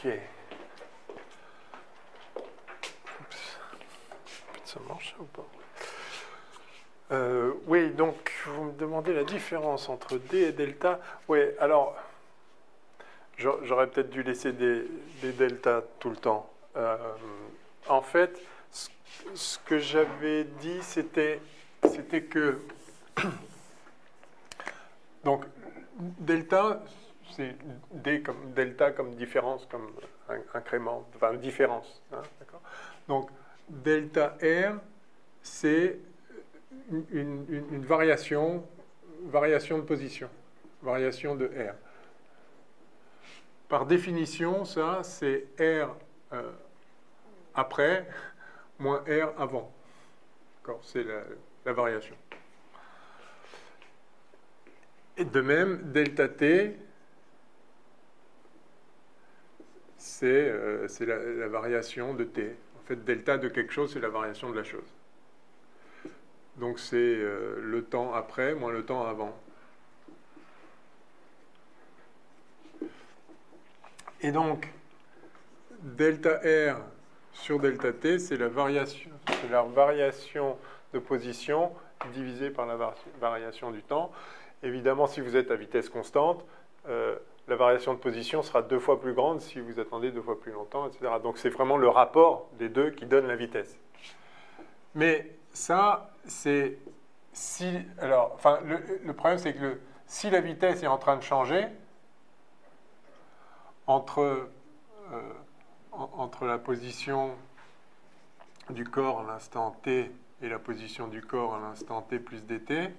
Ok. Oups. Ça marche ou pas? Oui, donc vous me demandez la différence entre D et delta. Oui, alors j'aurais peut-être dû laisser des deltas tout le temps. En fait, ce que j'avais dit, c'était que donc delta, c'est D comme delta comme différence, comme incrément, enfin différence. Hein, d'accord. Donc delta R, c'est une variation de position, variation de R. Par définition, ça, c'est R après moins R avant. C'est la variation. Et de même, delta T, c'est la variation de T. En fait, delta de quelque chose, c'est la variation de la chose. Donc c'est le temps après moins le temps avant. Et donc, delta R sur delta T, c'est la variation de position divisée par la variation du temps. Évidemment, si vous êtes à vitesse constante, la variation de position sera 2 fois plus grande si vous attendez 2 fois plus longtemps, etc. Donc c'est vraiment le rapport des deux qui donne la vitesse. Mais ça, c'est si... Alors, enfin, le problème, c'est que si la vitesse est en train de changer, entre la position du corps à l'instant t et la position du corps à l'instant t plus dt,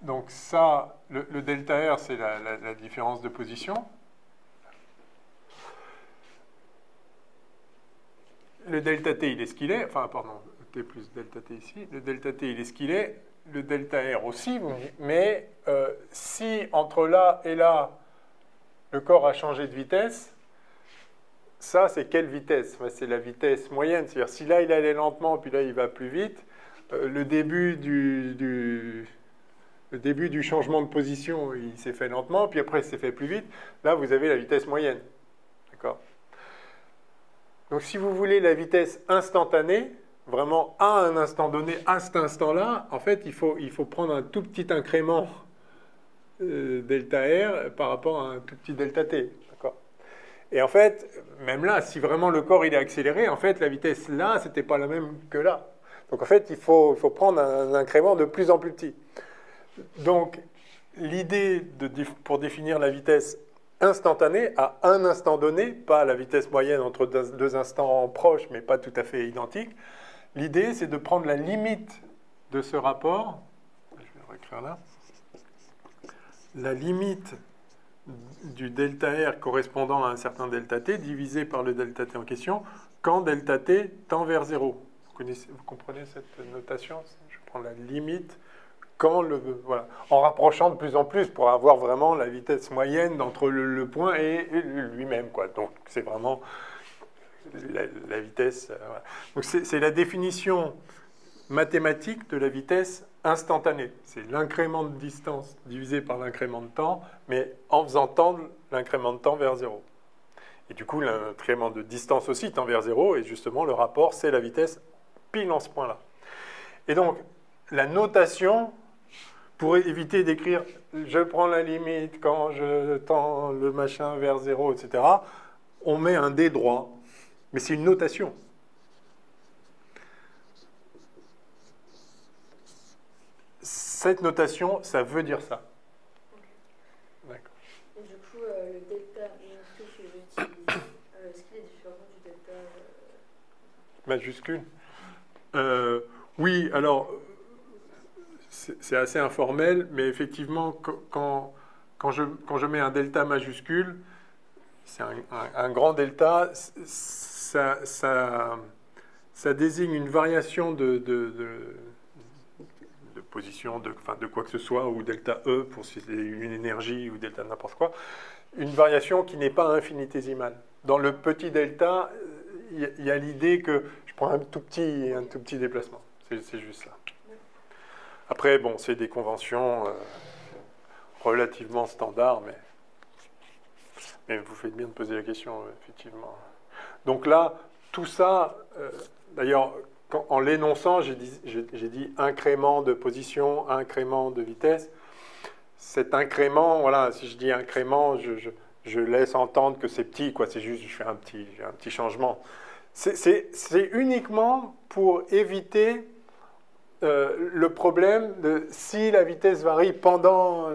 donc ça, le delta R, c'est la différence de position. Le delta t, il est ce qu'il est. Enfin, pardon, t plus delta t ici. Le delta t, il est ce qu'il est. Le delta R aussi, mais si entre là et là, le corps a changé de vitesse, ça, c'est quelle vitesse? C'est la vitesse moyenne. C'est-à-dire, si là, il allait lentement, puis là, il va plus vite, le début du changement de position, il s'est fait lentement, puis après, il s'est fait plus vite. Là, vous avez la vitesse moyenne. D'accord? Donc, si vous voulez la vitesse instantanée, vraiment à un instant donné, à cet instant-là, en fait, il faut prendre un tout petit incrément delta R par rapport à un tout petit delta T. D'accord? Et en fait, même là, si vraiment le corps il est accéléré, en fait, la vitesse là, c'était pas la même que là. Donc, en fait, il faut prendre un incrément de plus en plus petit. Donc, l'idée pour définir la vitesse instantanée à un instant donné, pas la vitesse moyenne entre deux instants proches, mais pas tout à fait identiques, l'idée, c'est de prendre la limite de ce rapport. Je vais le réécrire là. La limite du delta R correspondant à un certain delta T divisé par le delta T en question quand delta T tend vers 0. Vous comprenez cette notation? Je prends la limite quand voilà, en rapprochant de plus en plus pour avoir vraiment la vitesse moyenne entre le point et lui-même, quoi. Donc c'est vraiment la vitesse. Voilà. Donc c'est la définition mathématique de la vitesse instantanée. C'est l'incrément de distance divisé par l'incrément de temps, mais en faisant tendre l'incrément de temps vers 0. Et du coup, l'incrément de distance aussi tend vers 0, et justement, le rapport, c'est la vitesse pile en ce point-là. Et donc, la notation, pour éviter d'écrire « je prends la limite quand je tends le machin vers 0 », etc., on met un D droit. Mais c'est une notation. Cette notation, ça veut dire ça. D'accord. Et du coup, le delta minuscule que j'utilise, est-ce qu'il est différent du delta majuscule? Oui, alors, c'est assez informel, mais effectivement, quand je mets un delta majuscule, c'est un grand delta, ça désigne une variation de position, de quoi que ce soit, ou delta E pour si c'est une énergie, ou delta n'importe quoi, une variation qui n'est pas infinitésimale. Dans le petit delta, il y a l'idée que je prends un tout petit déplacement. C'est juste ça. Après, bon, c'est des conventions relativement standards, mais Mais vous faites bien de poser la question, effectivement. Donc là, tout ça, d'ailleurs, en l'énonçant, j'ai dit incrément de position, incrément de vitesse. Cet incrément, voilà, si je dis incrément, je laisse entendre que c'est petit, quoi. C'est juste, je fais un petit changement. C'est uniquement pour éviter le problème de si la vitesse varie pendant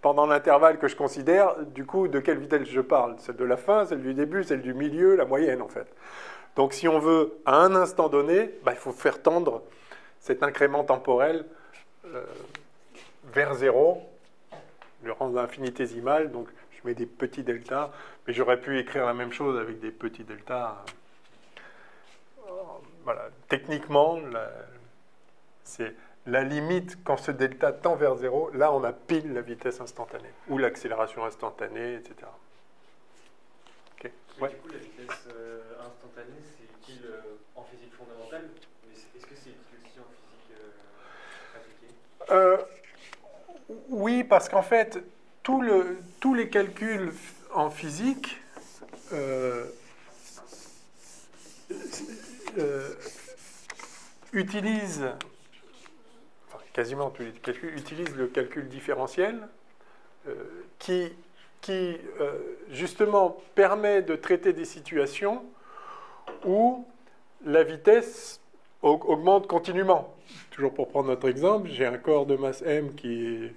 l'intervalle que je considère, du coup, de quelle vitesse je parle? Celle de la fin, celle du début, celle du milieu, la moyenne, en fait. Donc, si on veut, à un instant donné, il faut faire tendre cet incrément temporel vers 0, le rendre infinitésimal. Donc, je mets des petits deltas, mais j'aurais pu écrire la même chose avec des petits deltas. Voilà. Techniquement, c'est la limite quand ce delta tend vers 0. Là, on a pile la vitesse instantanée, ou l'accélération instantanée, etc. Okay. Ouais. Du coup, la vitesse instantanée, c'est utile en physique fondamentale, mais est-ce que c'est utile aussi en physique appliquée? Oui, parce qu'en fait, tous les calculs en physique utilisent, enfin, quasiment tous les calculs utilisent le calcul différentiel qui justement permet de traiter des situations où la vitesse augmente continuellement. Toujours pour prendre notre exemple, j'ai un corps de masse m qui est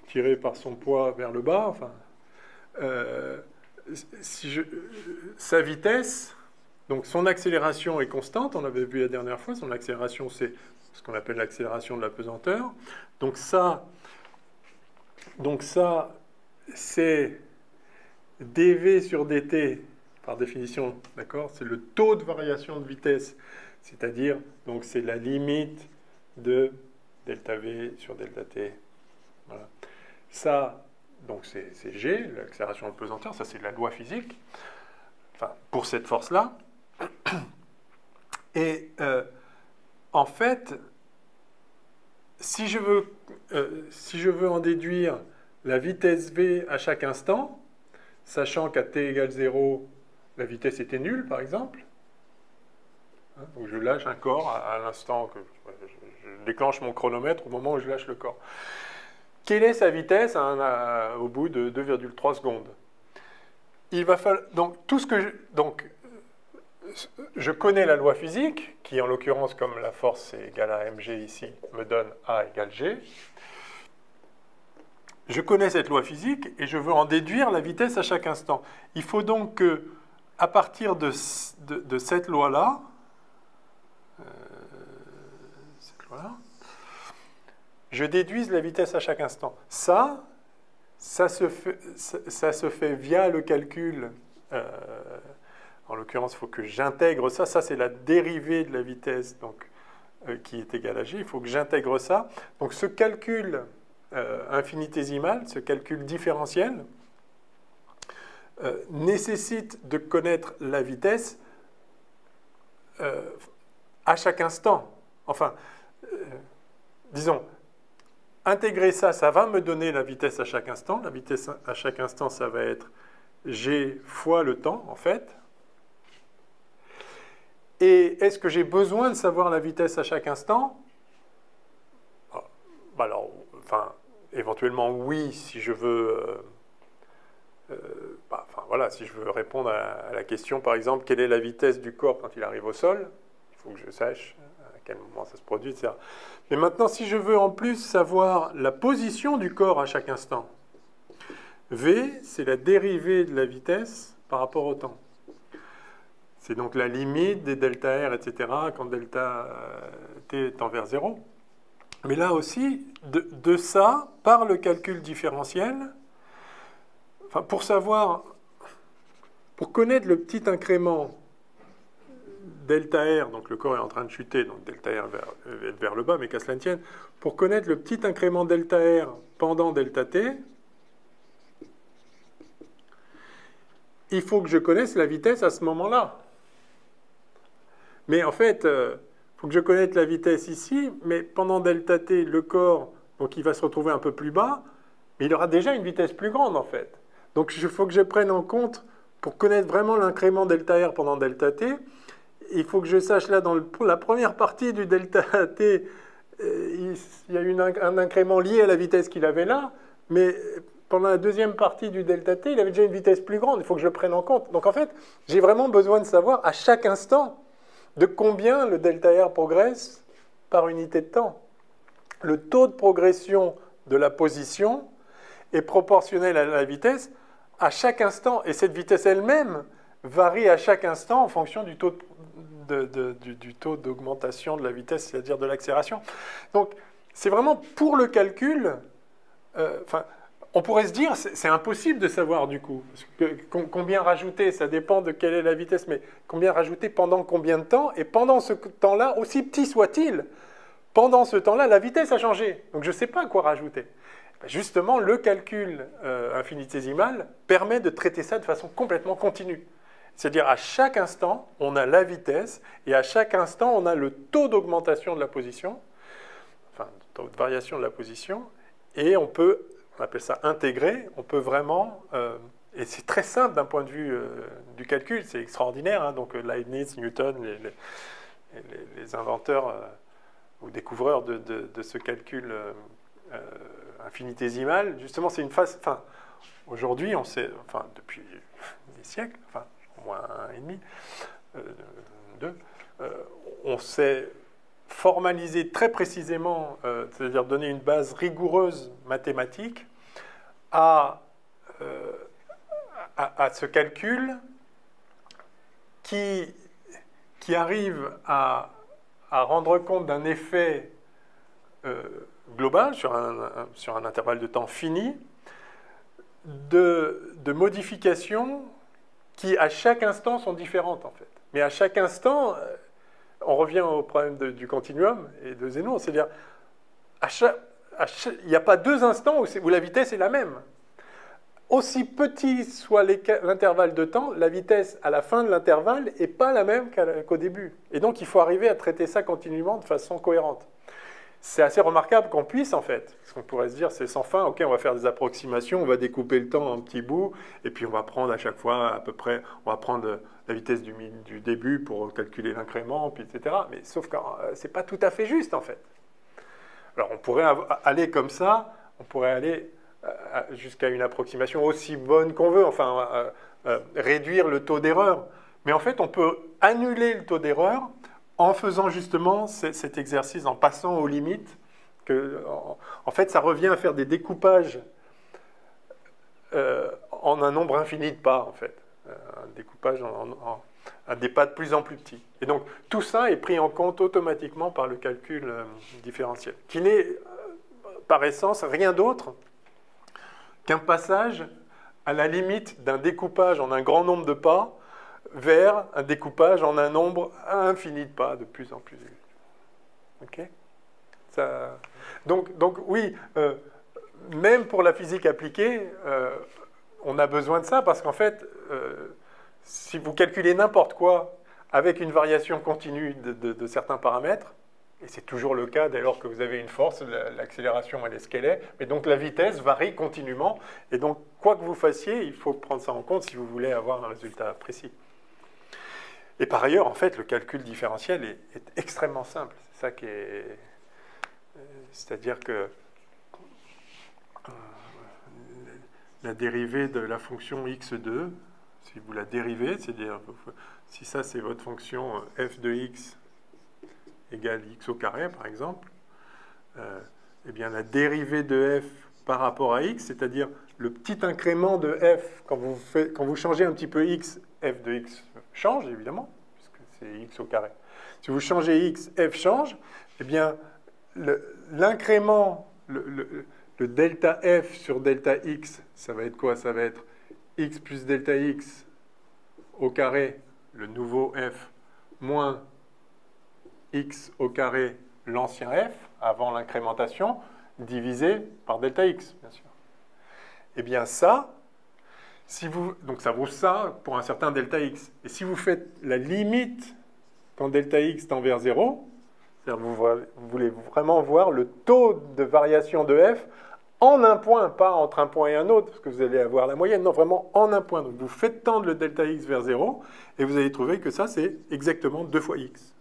tiré par son poids vers le bas. Enfin, sa vitesse, donc son accélération est constante, on l'avait vu la dernière fois, son accélération c'est ce qu'on appelle l'accélération de la pesanteur. Donc ça c'est dv sur dt, par définition, d'accord? C'est le taux de variation de vitesse, c'est-à-dire, donc c'est la limite de delta v sur delta t. Voilà. Ça, donc c'est g, l'accélération de pesanteur, ça c'est la loi physique, enfin, pour cette force-là. Et en fait, si je veux en déduire la vitesse v à chaque instant, sachant qu'à t égale 0, la vitesse était nulle, par exemple, donc je lâche un corps à l'instant que je déclenche mon chronomètre au moment où je lâche le corps. Quelle est sa vitesse au bout de 2,3 secondes? Il va falloir, donc, je connais la loi physique, qui en l'occurrence, comme la force est égale à mg ici, me donne A égale g. Je connais cette loi physique et je veux en déduire la vitesse à chaque instant. Il faut donc que, à partir de cette loi-là, je déduise la vitesse à chaque instant. Ça se fait via le calcul. En l'occurrence, il faut que j'intègre ça. Ça, c'est la dérivée de la vitesse donc, qui est égale à g. Il faut que j'intègre ça. Donc, ce calcul infinitésimal, ce calcul différentiel, nécessite de connaître la vitesse à chaque instant. Enfin, disons, intégrer ça, ça va me donner la vitesse à chaque instant. La vitesse à chaque instant, ça va être g fois le temps, en fait. Et est-ce que j'ai besoin de savoir la vitesse à chaque instant? Alors, enfin, éventuellement, oui, si je veux... voilà, si je veux répondre à la question, par exemple, quelle est la vitesse du corps quand il arrive au sol? Il faut que je sache à quel moment ça se produit, etc. Mais maintenant, si je veux en plus savoir la position du corps à chaque instant, v, c'est la dérivée de la vitesse par rapport au temps. C'est donc la limite des delta R, etc., quand delta t tend vers 0. Mais là aussi, de ça, par le calcul différentiel, enfin, pour connaître le petit incrément delta R, donc le corps est en train de chuter, donc delta R vers le bas, mais qu'à cela ne tienne, pour connaître le petit incrément delta R pendant delta t, il faut que je connaisse la vitesse à ce moment-là. Mais en fait, il faut que je connaisse la vitesse ici, mais pendant delta t, le corps, donc il va se retrouver un peu plus bas, mais il aura déjà une vitesse plus grande, en fait. Donc il faut que je prenne en compte, pour connaître vraiment l'incrément delta R pendant delta t, il faut que je sache là, dans la première partie du delta t, il y a eu un incrément lié à la vitesse qu'il avait là, mais pendant la deuxième partie du delta t, il avait déjà une vitesse plus grande, il faut que je le prenne en compte. Donc en fait, j'ai vraiment besoin de savoir à chaque instant de combien le delta R progresse par unité de temps. Le taux de progression de la position est proportionnel à la vitesse à chaque instant, et cette vitesse elle-même varie à chaque instant en fonction du taux du taux d'augmentation de la vitesse, c'est-à-dire de l'accélération. Donc, c'est vraiment pour le calcul, on pourrait se dire, c'est impossible de savoir du coup, parce que, combien rajouter, ça dépend de quelle est la vitesse, mais combien rajouter pendant combien de temps, et pendant ce temps-là, aussi petit soit-il, pendant ce temps-là, la vitesse a changé, donc je ne sais pas quoi rajouter. Justement, le calcul infinitésimal permet de traiter ça de façon complètement continue. C'est-à-dire, à chaque instant, on a la vitesse, et à chaque instant, on a le taux d'augmentation de la position, enfin, le taux de variation de la position, et on appelle ça intégrer, on peut vraiment, et c'est très simple d'un point de vue du calcul, c'est extraordinaire, hein, donc Leibniz, Newton, les inventeurs ou découvreurs de ce calcul infinitésimal, justement, c'est une phase, enfin, aujourd'hui, on sait, enfin, depuis des siècles, enfin, au moins un et demi, deux, on sait formaliser très précisément, c'est-à-dire donner une base rigoureuse mathématique à ce calcul qui arrive à rendre compte d'un effet global sur un intervalle de temps fini de modifications qui, à chaque instant, sont différentes, en fait. Mais à chaque instant, on revient au problème du continuum et de Zénon, c'est-à-dire, il n'y a pas deux instants où la vitesse est la même. Aussi petit soit l'intervalle de temps, la vitesse à la fin de l'intervalle n'est pas la même qu'au début. Et donc, il faut arriver à traiter ça continuellement de façon cohérente. C'est assez remarquable qu'on puisse, en fait. Parce qu'on pourrait se dire, c'est sans fin, ok, on va faire des approximations, on va découper le temps en petits bouts, et puis on va prendre à chaque fois, à peu près, on va prendre la vitesse du début pour calculer l'incrément, puis etc. Mais sauf que ce n'est pas tout à fait juste, en fait. Alors, on pourrait aller comme ça, on pourrait aller jusqu'à une approximation aussi bonne qu'on veut, enfin, réduire le taux d'erreur. Mais en fait, on peut annuler le taux d'erreur en faisant justement cet exercice, en passant aux limites. En fait, ça revient à faire des découpages en un nombre infini de pas, en fait. Un découpage à des pas de plus en plus petits. Et donc, tout ça est pris en compte automatiquement par le calcul différentiel, qui n'est, par essence, rien d'autre qu'un passage à la limite d'un découpage en un grand nombre de pas vers un découpage en un nombre infini de pas de plus en plus élevé. Ok ? Donc oui, même pour la physique appliquée, on a besoin de ça parce qu'en fait, si vous calculez n'importe quoi avec une variation continue de certains paramètres, et c'est toujours le cas dès lors que vous avez une force, l'accélération elle est ce qu'elle est, mais donc la vitesse varie continuellement, et donc quoi que vous fassiez, il faut prendre ça en compte si vous voulez avoir un résultat précis. Et par ailleurs, en fait, le calcul différentiel est extrêmement simple. C'est ça qui est... C'est-à-dire que la dérivée de la fonction x2, si vous la dérivez, c'est-à-dire si ça c'est votre fonction f de x égale x au carré, par exemple, eh bien la dérivée de f par rapport à x, c'est-à-dire le petit incrément de f, quand vous changez un petit peu x, f de x change, évidemment, puisque c'est x au carré. Si vous changez x, f change, eh bien, l'incrément, le delta f sur delta x, ça va être quoi? Ça va être x plus delta x au carré, le nouveau f, moins x au carré, l'ancien f, avant l'incrémentation, divisé par delta x, bien sûr. Eh bien ça, donc ça vaut ça pour un certain delta x. Et si vous faites la limite quand delta x tend vers 0, c'est-à-dire vous voulez vraiment voir le taux de variation de f en un point, pas entre un point et un autre, parce que vous allez avoir la moyenne, non, vraiment en un point. Donc vous faites tendre le delta x vers 0, et vous allez trouver que ça, c'est exactement 2 fois x.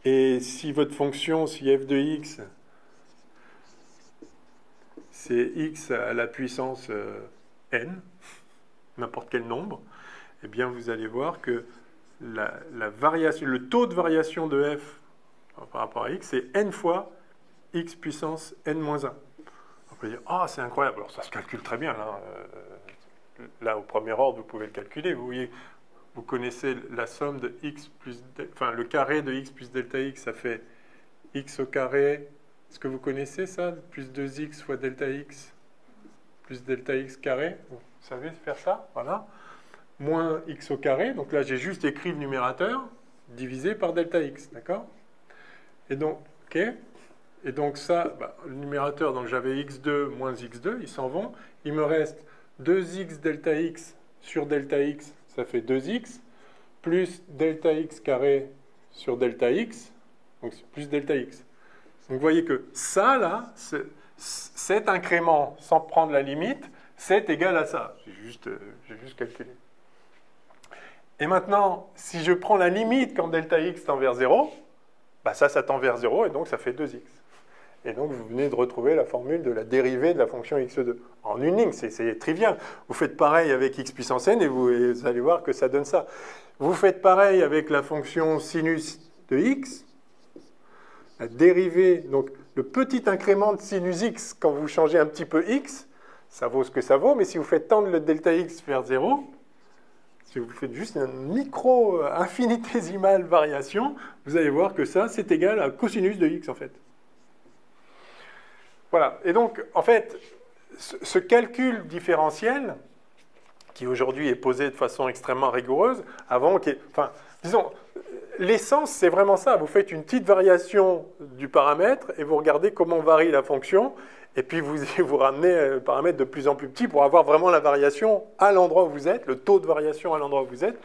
Et si votre fonction, si f de x, c'est x à la puissance n, n'importe quel nombre, eh bien vous allez voir que la variation, le taux de variation de f par rapport à x, c'est n fois x puissance n-1. On peut dire, ah, c'est incroyable. Alors ça se calcule très bien. Là, au premier ordre, vous pouvez le calculer. Vous voyez, vous connaissez la somme de x plus, enfin, le carré de x plus delta x, ça fait x au carré. Est-ce que vous connaissez ça? Plus 2x fois delta x plus delta x carré. Vous savez faire ça? Voilà. Moins x au carré. Donc là, j'ai juste écrit le numérateur divisé par delta x. D'accord? Et donc, ok. Et donc ça, le numérateur, donc j'avais x2 moins x2, ils s'en vont. Il me reste 2x delta x sur delta x, ça fait 2x, plus delta x carré sur delta x, donc c'est plus delta x. Donc vous voyez que ça, là, cet incrément, sans prendre la limite, c'est égal à ça. J'ai juste calculé. Et maintenant, si je prends la limite quand delta x tend vers 0, ça tend vers 0, et donc ça fait 2x. Et donc, vous venez de retrouver la formule de la dérivée de la fonction x2. En une ligne, c'est trivial. Vous faites pareil avec x puissance n et vous allez voir que ça donne ça. Vous faites pareil avec la fonction sinus de x. La dérivée, donc le petit incrément de sinus x, quand vous changez un petit peu x, ça vaut ce que ça vaut. Mais si vous faites tendre le delta x vers 0, si vous faites juste une infinitésimale variation, vous allez voir que ça, c'est égal à cosinus de x, en fait. Voilà, et donc, en fait, ce calcul différentiel, qui aujourd'hui est posé de façon extrêmement rigoureuse, disons, l'essence, c'est vraiment ça. Vous faites une petite variation du paramètre et vous regardez comment varie la fonction, et puis vous ramenez le paramètre de plus en plus petit pour avoir vraiment la variation à l'endroit où vous êtes, le taux de variation à l'endroit où vous êtes.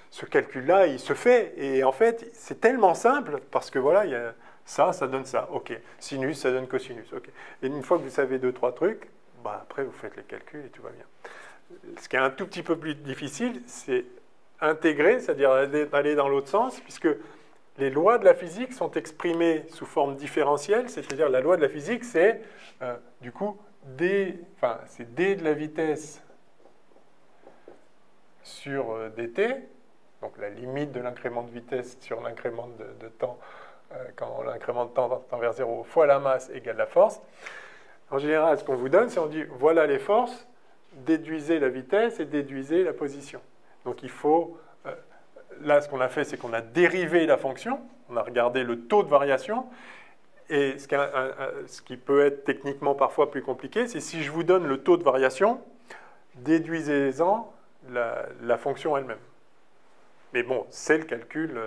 Ce calcul-là, il se fait, et en fait, c'est tellement simple, parce que voilà, il y a... Ça donne ça, ok. Sinus, ça donne cosinus, ok. Et une fois que vous savez 2-3 trucs, après vous faites les calculs et tout va bien. Ce qui est un tout petit peu plus difficile, c'est intégrer, c'est-à-dire aller dans l'autre sens, puisque les lois de la physique sont exprimées sous forme différentielle, c'est-à-dire la loi de la physique, c'est du coup c'est d de la vitesse sur dt, donc la limite de l'incrément de vitesse sur l'incrément de temps, quand l'incrément de temps tend vers 0 fois la masse égale la force. En général, ce qu'on vous donne, c'est on dit, voilà les forces, déduisez la vitesse et déduisez la position. Donc il faut, là ce qu'on a fait, c'est qu'on a dérivé la fonction, on a regardé le taux de variation, et ce qui peut être techniquement parfois plus compliqué, c'est si je vous donne le taux de variation, déduisez-en la fonction elle-même. Mais bon, c'est le calcul,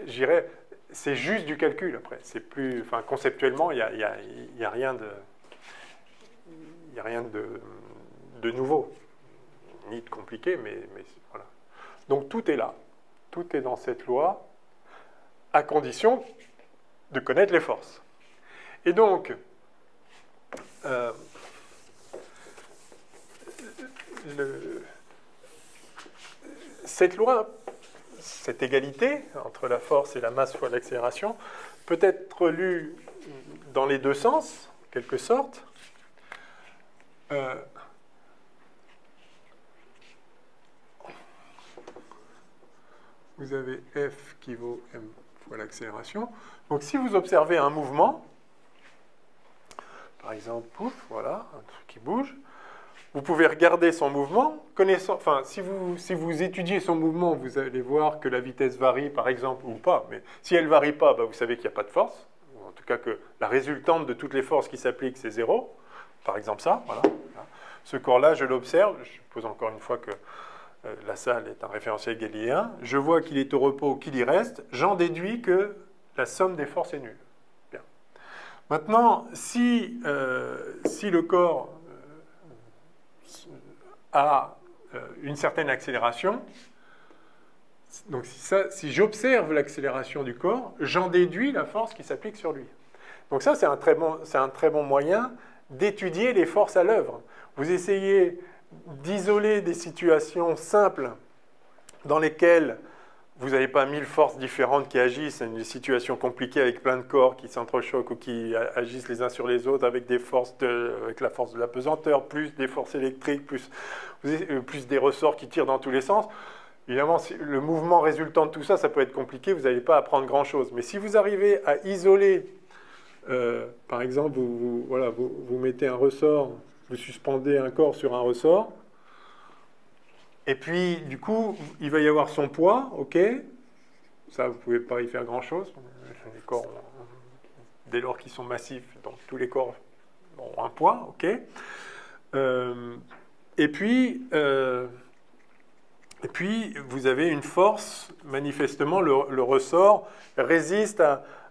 j'irais... C'est juste du calcul, après. C'est plus, conceptuellement, il n'y a rien de nouveau, ni de compliqué, mais voilà. Donc tout est là. Tout est dans cette loi, à condition de connaître les forces. Et donc, cette loi... Cette égalité entre la force et la masse fois l'accélération peut être lue dans les deux sens, en quelque sorte. Vous avez F qui vaut m fois l'accélération. Donc si vous observez un mouvement, par exemple, pouf, voilà, un truc qui bouge, vous pouvez regarder son mouvement, si vous étudiez son mouvement, vous allez voir que la vitesse varie, par exemple, ou pas. Mais si elle ne varie pas, vous savez qu'il n'y a pas de force. Ou en tout cas que la résultante de toutes les forces qui s'appliquent, c'est 0. Par exemple ça, voilà. Ce corps-là, je l'observe. Je suppose encore une fois que la salle est un référentiel galiléen. Je vois qu'il est au repos, qu'il y reste. J'en déduis que la somme des forces est nulle. Bien. Maintenant, si le corps... à une certaine accélération. Donc si j'observe l'accélération du corps, j'en déduis la force qui s'applique sur lui. Donc ça, c'est un très bon moyen d'étudier les forces à l'œuvre. Vous essayez d'isoler des situations simples dans lesquelles vous n'avez pas 1000 forces différentes qui agissent, c'est une situation compliquée avec plein de corps qui s'entrechoquent ou qui agissent les uns sur les autres avec avec la force de la pesanteur, plus des forces électriques, plus des ressorts qui tirent dans tous les sens. Évidemment, le mouvement résultant de tout ça, ça peut être compliqué, vous n'allez pas apprendre grand-chose. Mais si vous arrivez à isoler, par exemple, vous mettez un ressort, vous suspendez un corps sur un ressort, et puis, du coup, il va y avoir son poids, ok. Ça, vous ne pouvez pas y faire grand-chose. Les corps, dès lors qu'ils sont massifs, donc tous les corps ont un poids, ok. Et puis, vous avez une force, manifestement, le ressort résiste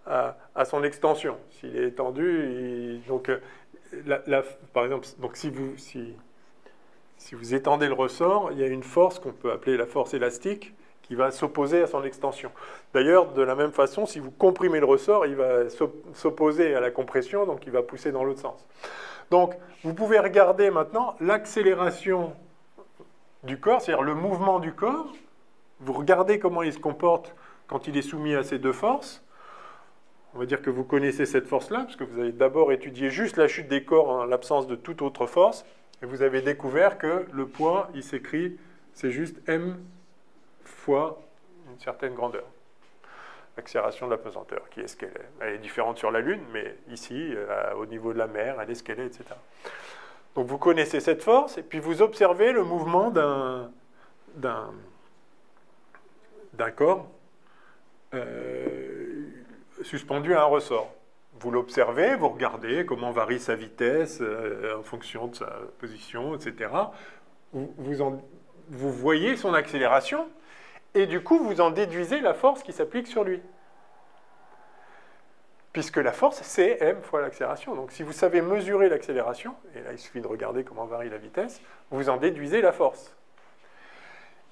à son extension. S'il est étendu, par exemple, donc si vous étendez le ressort, il y a une force qu'on peut appeler la force élastique qui va s'opposer à son extension. D'ailleurs, de la même façon, si vous comprimez le ressort, il va s'opposer à la compression, donc il va pousser dans l'autre sens. Donc, vous pouvez regarder maintenant l'accélération du corps, c'est-à-dire le mouvement du corps. Vous regardez comment il se comporte quand il est soumis à ces deux forces. On va dire que vous connaissez cette force-là, parce que vous avez d'abord étudié juste la chute des corps en l'absence de toute autre force. Et vous avez découvert que le poids, il s'écrit, c'est juste m fois une certaine grandeur. L'accélération de la pesanteur, qui est ce qu'elle est. Elle est différente sur la Lune, mais ici, au niveau de la mer, elle est ce qu'elle est, etc. Donc vous connaissez cette force, et puis vous observez le mouvement d'un corps suspendu à un ressort. Vous l'observez, vous regardez comment varie sa vitesse en fonction de sa position, etc. Vous voyez son accélération et du coup, vous en déduisez la force qui s'applique sur lui. Puisque la force, c'est m fois l'accélération. Donc si vous savez mesurer l'accélération, et là il suffit de regarder comment varie la vitesse, vous en déduisez la force.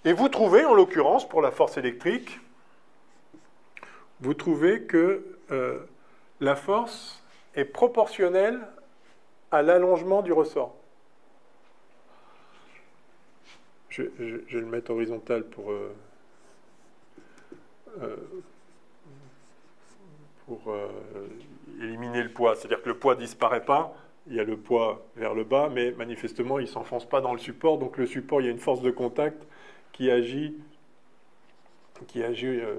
Et vous trouvez, en l'occurrence, pour la force électrique, vous trouvez que la force est proportionnelle à l'allongement du ressort. Je vais le mettre horizontal pour éliminer le poids. C'est-à-dire que le poids ne disparaît pas, il y a le poids vers le bas, mais manifestement, il ne s'enfonce pas dans le support. Donc le support, il y a une force de contact qui agit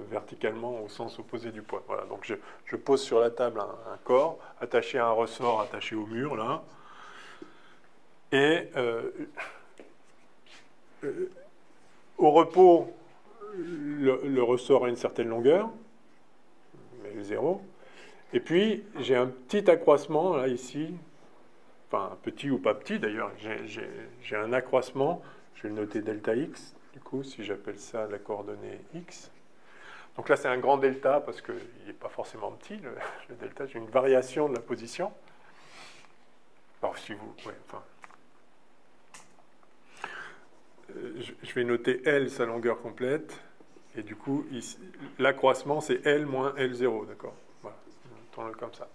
verticalement au sens opposé du poids. Voilà, donc je pose sur la table un corps attaché à un ressort attaché au mur, là. Et au repos, le ressort a une certaine longueur, mais 0. Et puis, j'ai un petit accroissement, là, ici. Enfin, petit ou pas petit, d'ailleurs. J'ai un accroissement, je vais le noter delta x. Du coup, si j'appelle ça la coordonnée x. Donc là, c'est un grand delta parce qu'il n'est pas forcément petit, le delta. J'ai une variation de la position. Alors, si vous... Ouais, enfin... je vais noter L, sa longueur complète. Et du coup, l'accroissement, c'est L moins L0, d'accord? Voilà, tourne-le comme ça.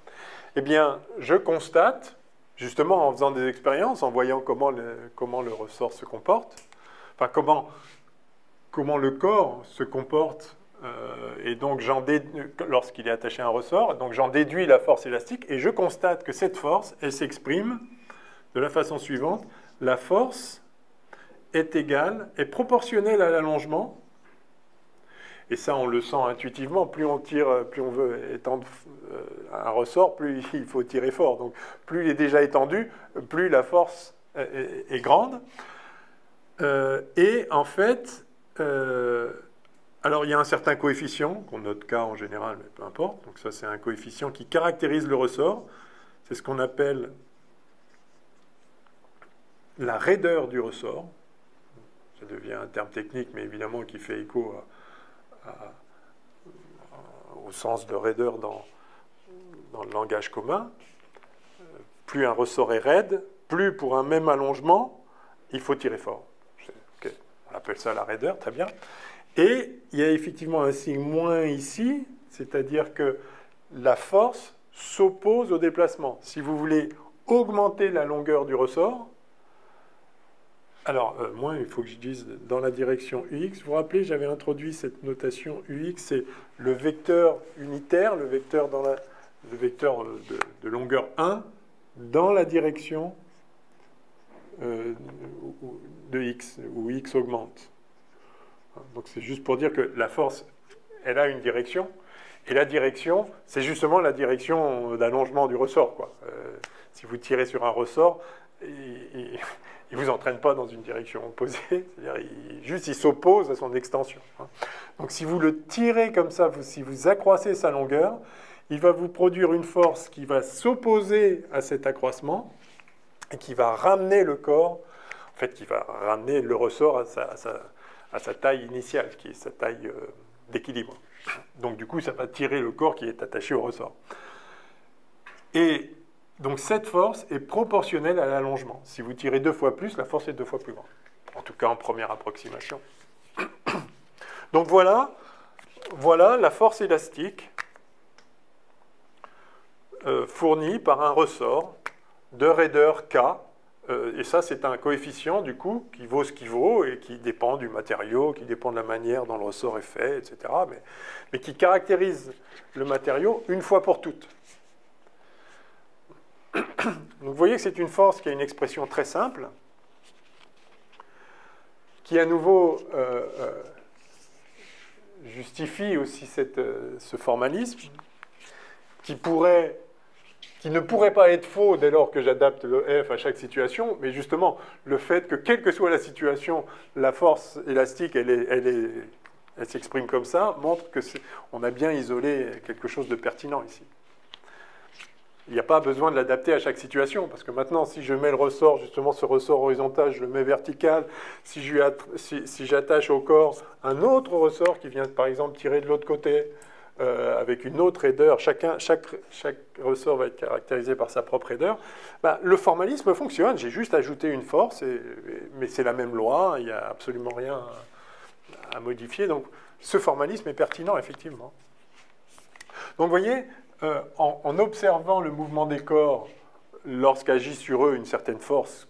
Eh bien, je constate, justement en faisant des expériences, en voyant comment le ressort se comporte, enfin, comment le corps se comporte, et donc lorsqu'il est attaché à un ressort, donc j'en déduis la force élastique, et je constate que cette force, elle s'exprime de la façon suivante. La force est proportionnelle à l'allongement, et ça on le sent intuitivement, plus on tire, plus on veut étendre un ressort, plus il faut tirer fort. Donc plus il est déjà étendu, plus la force est grande. Et en fait, alors il y a un certain coefficient, qu'on note K en général, mais peu importe, donc ça c'est un coefficient qui caractérise le ressort, c'est ce qu'on appelle la raideur du ressort. Ça devient un terme technique, mais évidemment qui fait écho au sens de raideur dans le langage commun. Plus un ressort est raide, plus pour un même allongement, il faut tirer fort. Okay. On appelle ça la raideur, très bien. Et il y a effectivement un signe moins ici, c'est-à-dire que la force, s'oppose au déplacement. Si vous voulez augmenter la longueur du ressort, alors, moi, il faut que je dise dans la direction UX. Vous vous rappelez, j'avais introduit cette notation UX, c'est le vecteur unitaire, le vecteur, le vecteur de longueur 1 dans la direction de X, où X augmente. Donc, c'est juste pour dire que la force, elle a une direction, et la direction, c'est justement la direction d'allongement du ressort, quoi. Si vous tirez sur un ressort, il ne vous entraîne pas dans une direction opposée, c'est-à-dire il s'oppose à son extension. Donc si vous le tirez comme ça, si vous accroissez sa longueur, il va vous produire une force qui va s'opposer à cet accroissement et qui va ramener le corps, en fait qui va ramener le ressort à sa taille initiale, qui est sa taille d'équilibre. Donc du coup, ça va tirer le corps qui est attaché au ressort. Et donc cette force est proportionnelle à l'allongement. Si vous tirez 2 fois plus, la force est 2 fois plus grande. En tout cas, en première approximation. Donc voilà la force élastique fournie par un ressort de raideur K. Et ça, c'est un coefficient, du coup, qui vaut ce qu'il vaut et qui dépend du matériau, qui dépend de la manière dont le ressort est fait, etc. Mais qui caractérise le matériau une fois pour toutes. Donc vous voyez que c'est une force qui a une expression très simple, qui à nouveau justifie aussi ce formalisme, qui ne pourrait pas être faux dès lors que j'adapte le F à chaque situation, mais justement, le fait que, quelle que soit la situation, la force élastique, elle s'exprime comme ça, montre qu'on a bien isolé quelque chose de pertinent ici. Il n'y a pas besoin de l'adapter à chaque situation, parce que maintenant, si je mets le ressort, justement ce ressort horizontal, je le mets vertical, si j'attache au corps un autre ressort qui vient, par exemple, tirer de l'autre côté, avec une autre raideur, chaque ressort va être caractérisé par sa propre raideur, le formalisme fonctionne, j'ai juste ajouté une force, mais c'est la même loi, il n'y a absolument rien à modifier, donc ce formalisme est pertinent, effectivement. Donc, vous voyez, en observant le mouvement des corps lorsqu'agit sur eux une certaine force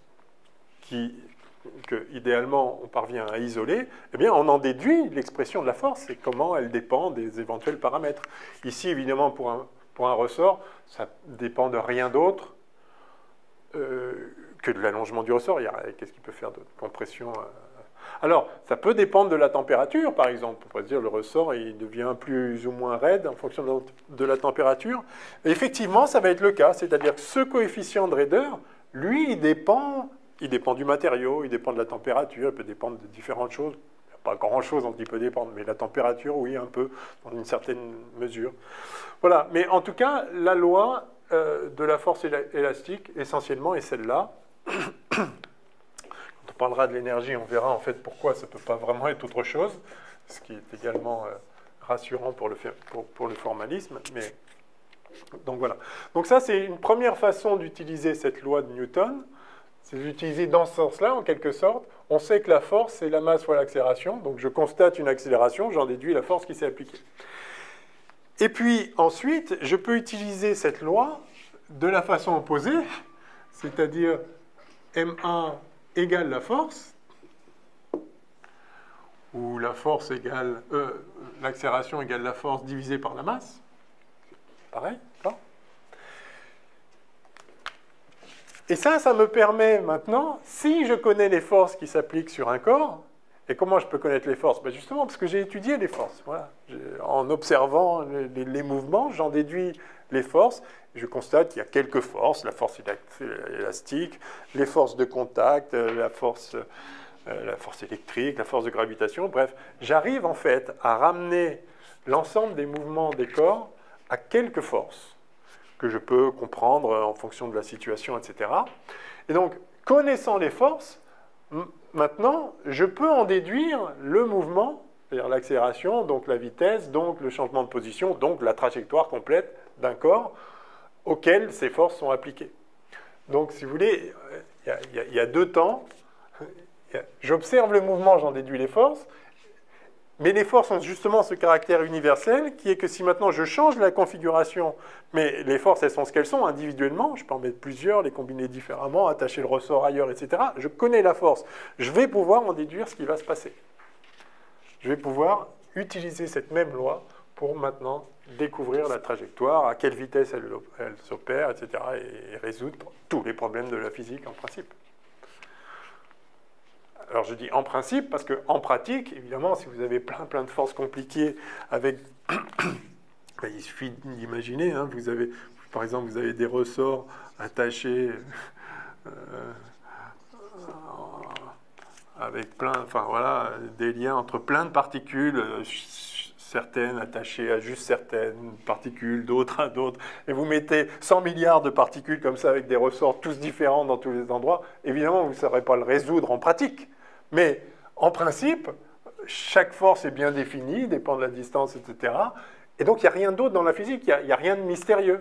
que, idéalement, on parvient à isoler, eh bien, on en déduit l'expression de la force et comment elle dépend des éventuels paramètres. Ici, évidemment, pour un ressort, ça dépend de rien d'autre que de l'allongement du ressort. Qu'est-ce qu'il peut faire de compression Alors, ça peut dépendre de la température, par exemple. On pourrait dire le ressort il devient plus ou moins raide en fonction de la température. Et effectivement, ça va être le cas. C'est-à-dire que ce coefficient de raideur, lui, il dépend du matériau, il dépend de la température, il peut dépendre de différentes choses. Il n'y a pas grand-chose dont il peut dépendre, mais la température, oui, un peu, dans une certaine mesure. Voilà, mais en tout cas, la loi de la force élastique, essentiellement, est celle-là. Quand on parlera de l'énergie, on verra en fait pourquoi ça ne peut pas vraiment être autre chose, ce qui est également rassurant pour le formalisme. Mais... Donc voilà. Donc ça, c'est une première façon d'utiliser cette loi de Newton. C'est d'utiliser dans ce sens-là, en quelque sorte. On sait que la force, c'est la masse fois l'accélération. Donc je constate une accélération, j'en déduis la force qui s'est appliquée. Et puis ensuite, je peux utiliser cette loi de la façon opposée, c'est-à-dire M1 égale la force, ou la force égale l'accélération égale la force divisée par la masse. Pareil, d'accord ? Et ça me permet maintenant, si je connais les forces qui s'appliquent sur un corps, et comment je peux connaître les forces ? Justement, parce que j'ai étudié les forces. Voilà. En observant les mouvements, j'en déduis les forces. Je constate qu'il y a quelques forces, la force élastique, les forces de contact, la force électrique, la force de gravitation. Bref, j'arrive en fait à ramener l'ensemble des mouvements des corps à quelques forces que je peux comprendre en fonction de la situation, etc. Et donc, connaissant les forces, maintenant, je peux en déduire le mouvement, c'est-à-dire l'accélération, donc la vitesse, donc le changement de position, donc la trajectoire complète d'un corps auquel ces forces sont appliquées. Donc, si vous voulez, il y a deux temps. J'observe le mouvement, j'en déduis les forces, Mais les forces ont justement ce caractère universel qui est que si maintenant je change la configuration, mais les forces, elles sont ce qu'elles sont individuellement, je peux en mettre plusieurs, les combiner différemment, attacher le ressort ailleurs, etc. Je connais la force. Je vais pouvoir en déduire ce qui va se passer. Je vais pouvoir utiliser cette même loi pour maintenant découvrir la trajectoire, à quelle vitesse elle s'opère, etc. et résoudre tous les problèmes de la physique en principe. Alors je dis en principe parce qu'en pratique, évidemment, si vous avez plein de forces compliquées avec... ben, il suffit d'imaginer, hein, par exemple, vous avez des ressorts attachés avec des liens entre plein de particules, certaines attachées à juste certaines particules, d'autres à d'autres, et vous mettez 100 milliards de particules comme ça avec des ressorts tous différents dans tous les endroits, évidemment, vous ne saurez pas le résoudre en pratique. Mais en principe, chaque force est bien définie, dépend de la distance, etc. Et donc, il n'y a rien d'autre dans la physique, il n'y a rien de mystérieux.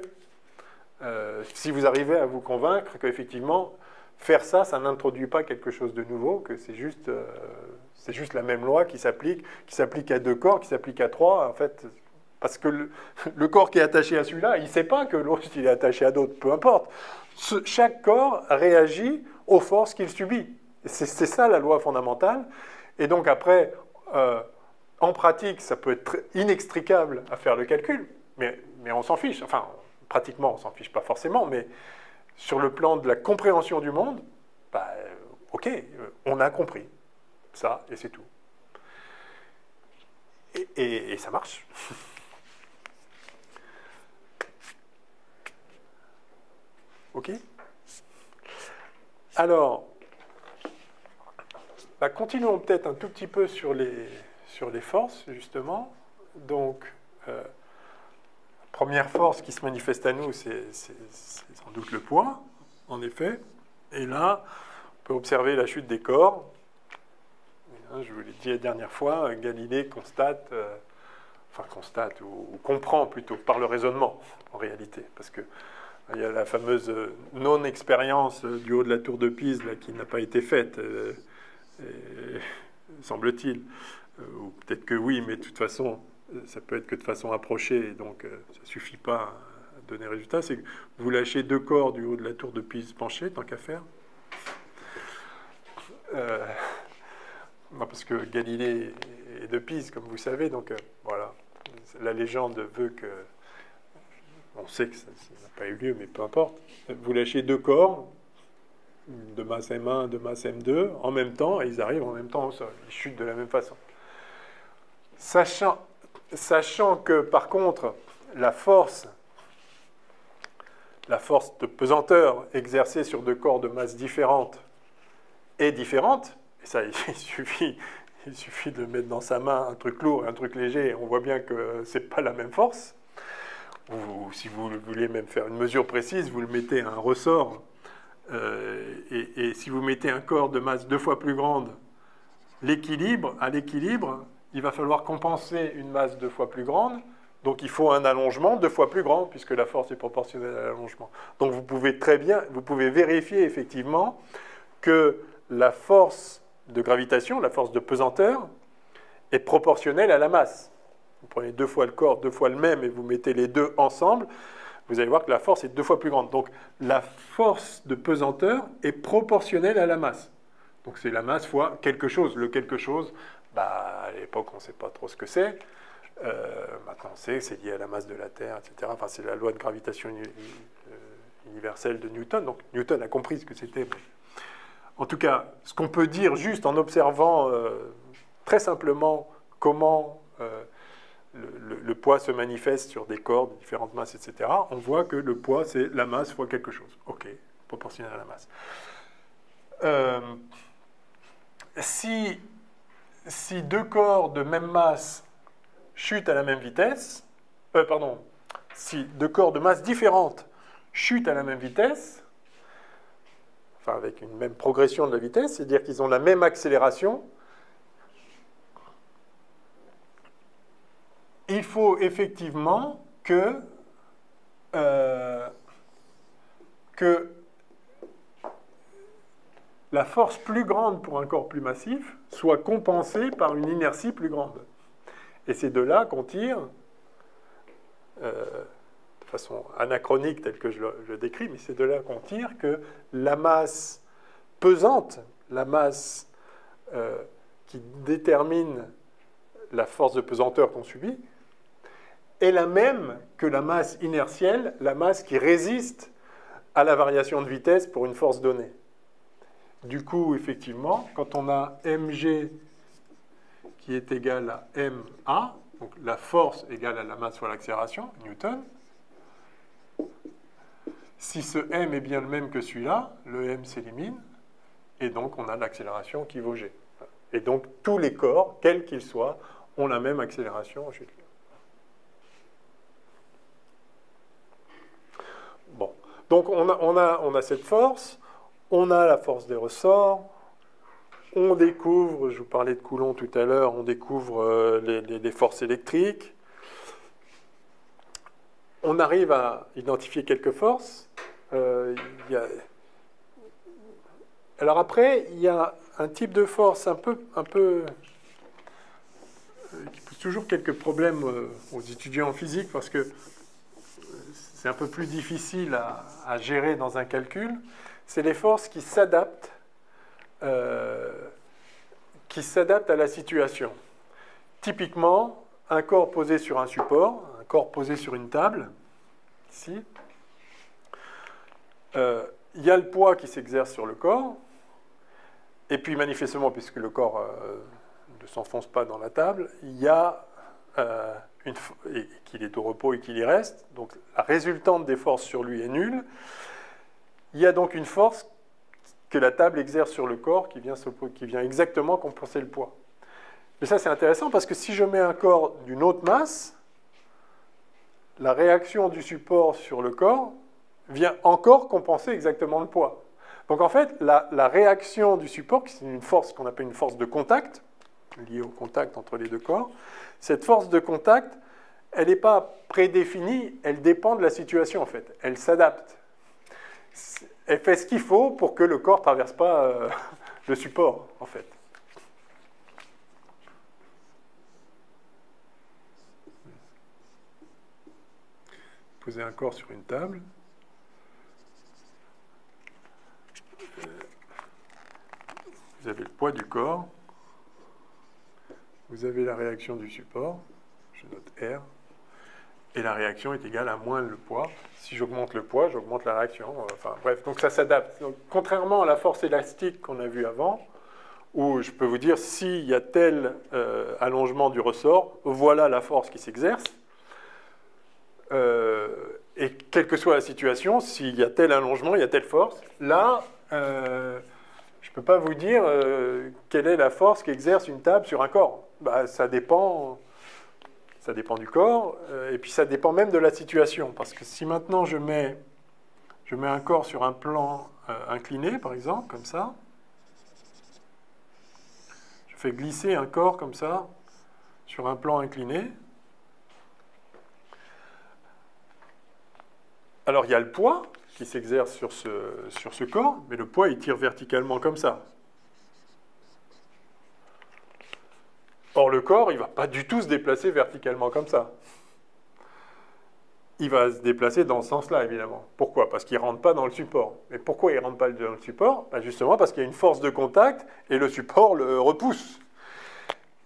Si vous arrivez à vous convaincre qu'effectivement, faire ça, ça n'introduit pas quelque chose de nouveau, que c'est juste la même loi qui s'applique à 2 corps, qui s'applique à 3, en fait, parce que le corps qui est attaché à celui-là, il ne sait pas que l'autre, il est attaché à d'autres, peu importe. Chaque corps réagit aux forces qu'il subit. C'est ça la loi fondamentale. Et donc après, en pratique, ça peut être inextricable à faire le calcul, mais on s'en fiche. Enfin, pratiquement, on s'en fiche pas forcément, mais sur le plan de la compréhension du monde, bah, ok, on a compris ça, et c'est tout. Et ça marche. Ok? Alors... bah, continuons peut-être un tout petit peu sur les forces, justement. Donc, la première force qui se manifeste à nous, c'est sans doute le poids, en effet. Et là, on peut observer la chute des corps. Je vous l'ai dit la dernière fois, Galilée constate ou comprend plutôt, par le raisonnement, en réalité. Parce que il y a la fameuse non-expérience du haut de la tour de Pise là, qui n'a pas été faite. Semble-t-il, ou peut-être que oui, mais de toute façon, ça peut être que de façon approchée, donc ça ne suffit pas à donner résultat. C'est que vous lâchez 2 corps du haut de la tour de Pise penchée, tant qu'à faire. Parce que Galilée est de Pise, comme vous savez, donc voilà. La légende veut que... on sait que ça n'a pas eu lieu, mais peu importe. Vous lâchez 2 corps, de masse M1, de masse M2, en même temps, et ils arrivent en même temps au sol. Ils chutent de la même façon. Sachant que, par contre, la force de pesanteur exercée sur 2 corps de masse différente est différente, et ça, il suffit de mettre dans sa main un truc lourd et un truc léger, et on voit bien que c'est pas la même force. Ou si vous voulez même faire une mesure précise, vous le mettez à un ressort. Et si vous mettez un corps de masse 2 fois plus grande, à l'équilibre, il va falloir compenser une masse 2 fois plus grande. Donc il faut un allongement 2 fois plus grand, puisque la force est proportionnelle à l'allongement. Donc vous pouvez vérifier effectivement que la force de gravitation, la force de pesanteur, est proportionnelle à la masse. Vous prenez 2 fois le corps, 2 fois le même, et vous mettez les 2 ensemble, vous allez voir que la force est 2 fois plus grande. Donc la force de pesanteur est proportionnelle à la masse. Donc c'est la masse fois quelque chose. Le quelque chose, à l'époque, on ne sait pas trop ce que c'est. Maintenant, on sait que c'est lié à la masse de la Terre, etc. Enfin, c'est la loi de gravitation universelle de Newton. Donc Newton a compris ce que c'était. Mais... en tout cas, ce qu'on peut dire juste en observant très simplement comment... le poids se manifeste sur des corps de différentes masses, etc. On voit que le poids, c'est la masse fois quelque chose. OK, proportionnel à la masse. Si 2 corps de même masse chutent à la même vitesse, si 2 corps de masse différente chutent à la même vitesse, enfin avec une même progression de la vitesse, c'est-à-dire qu'ils ont la même accélération, il faut effectivement que la force plus grande pour un corps plus massif soit compensée par une inertie plus grande. Et c'est de là qu'on tire, de façon anachronique telle que je le décris, mais c'est de là qu'on tire que la masse pesante, la masse qui détermine la force de pesanteur qu'on subit, est la même que la masse inertielle, la masse qui résiste à la variation de vitesse pour une force donnée. Du coup, effectivement, quand on a mg qui est égal à ma, donc la force égale à la masse fois l'accélération, Newton, si ce m est bien le même que celui-là, le m s'élimine, et donc on a l'accélération qui vaut g. Et donc tous les corps, quels qu'ils soient, ont la même accélération en chute libre. Bon, donc on a cette force, on a la force des ressorts, on découvre, je vous parlais de Coulomb tout à l'heure, on découvre les forces électriques, on arrive à identifier quelques forces. Alors après, il y a un type de force un peu qui pose toujours quelques problèmes aux étudiants en physique parce que c'est un peu plus difficile à gérer dans un calcul. C'est les forces qui s'adaptent à la situation. Typiquement, un corps posé sur un support, un corps posé sur une table, ici, il y a le poids qui s'exerce sur le corps, et puis manifestement, puisque le corps ne s'enfonce pas dans la table, il y a et qu'il est au repos et qu'il y reste, donc la résultante des forces sur lui est nulle. Il y a donc une force que la table exerce sur le corps qui vient exactement compenser le poids. Mais ça, c'est intéressant parce que si je mets un corps d'une autre masse, la réaction du support sur le corps vient encore compenser exactement le poids. Donc en fait, la réaction du support, c'est une force qu'on appelle une force de contact, liée au contact entre les deux corps, cette force de contact, elle n'est pas prédéfinie, elle dépend de la situation en fait. Elle s'adapte. Elle fait ce qu'il faut pour que le corps ne traverse pas le support en fait. Poser un corps sur une table. Vous avez le poids du corps. Vous avez la réaction du support. Je note R. Et la réaction est égale à moins le poids. Si j'augmente le poids, j'augmente la réaction. Enfin bref, donc ça s'adapte. Donc, contrairement à la force élastique qu'on a vue avant, où je peux vous dire s'il y a tel allongement du ressort, voilà la force qui s'exerce. Et quelle que soit la situation, s'il y a tel allongement, il y a telle force. Là, je ne peux pas vous dire quelle est la force qu'exerce une table sur un corps. Bah, ça dépend du corps, et puis ça dépend même de la situation. Parce que si maintenant je mets un corps sur un plan incliné, par exemple, comme ça, je fais glisser un corps comme ça sur un plan incliné. Alors il y a le poids qui s'exerce sur ce corps, mais le poids il tire verticalement comme ça. Or le corps, il ne va pas du tout se déplacer verticalement comme ça. Il va se déplacer dans ce sens-là, évidemment. Pourquoi? Parce qu'il ne rentre pas dans le support. Mais pourquoi il ne rentre pas dans le support? Ben justement parce qu'il y a une force de contact et le support le repousse.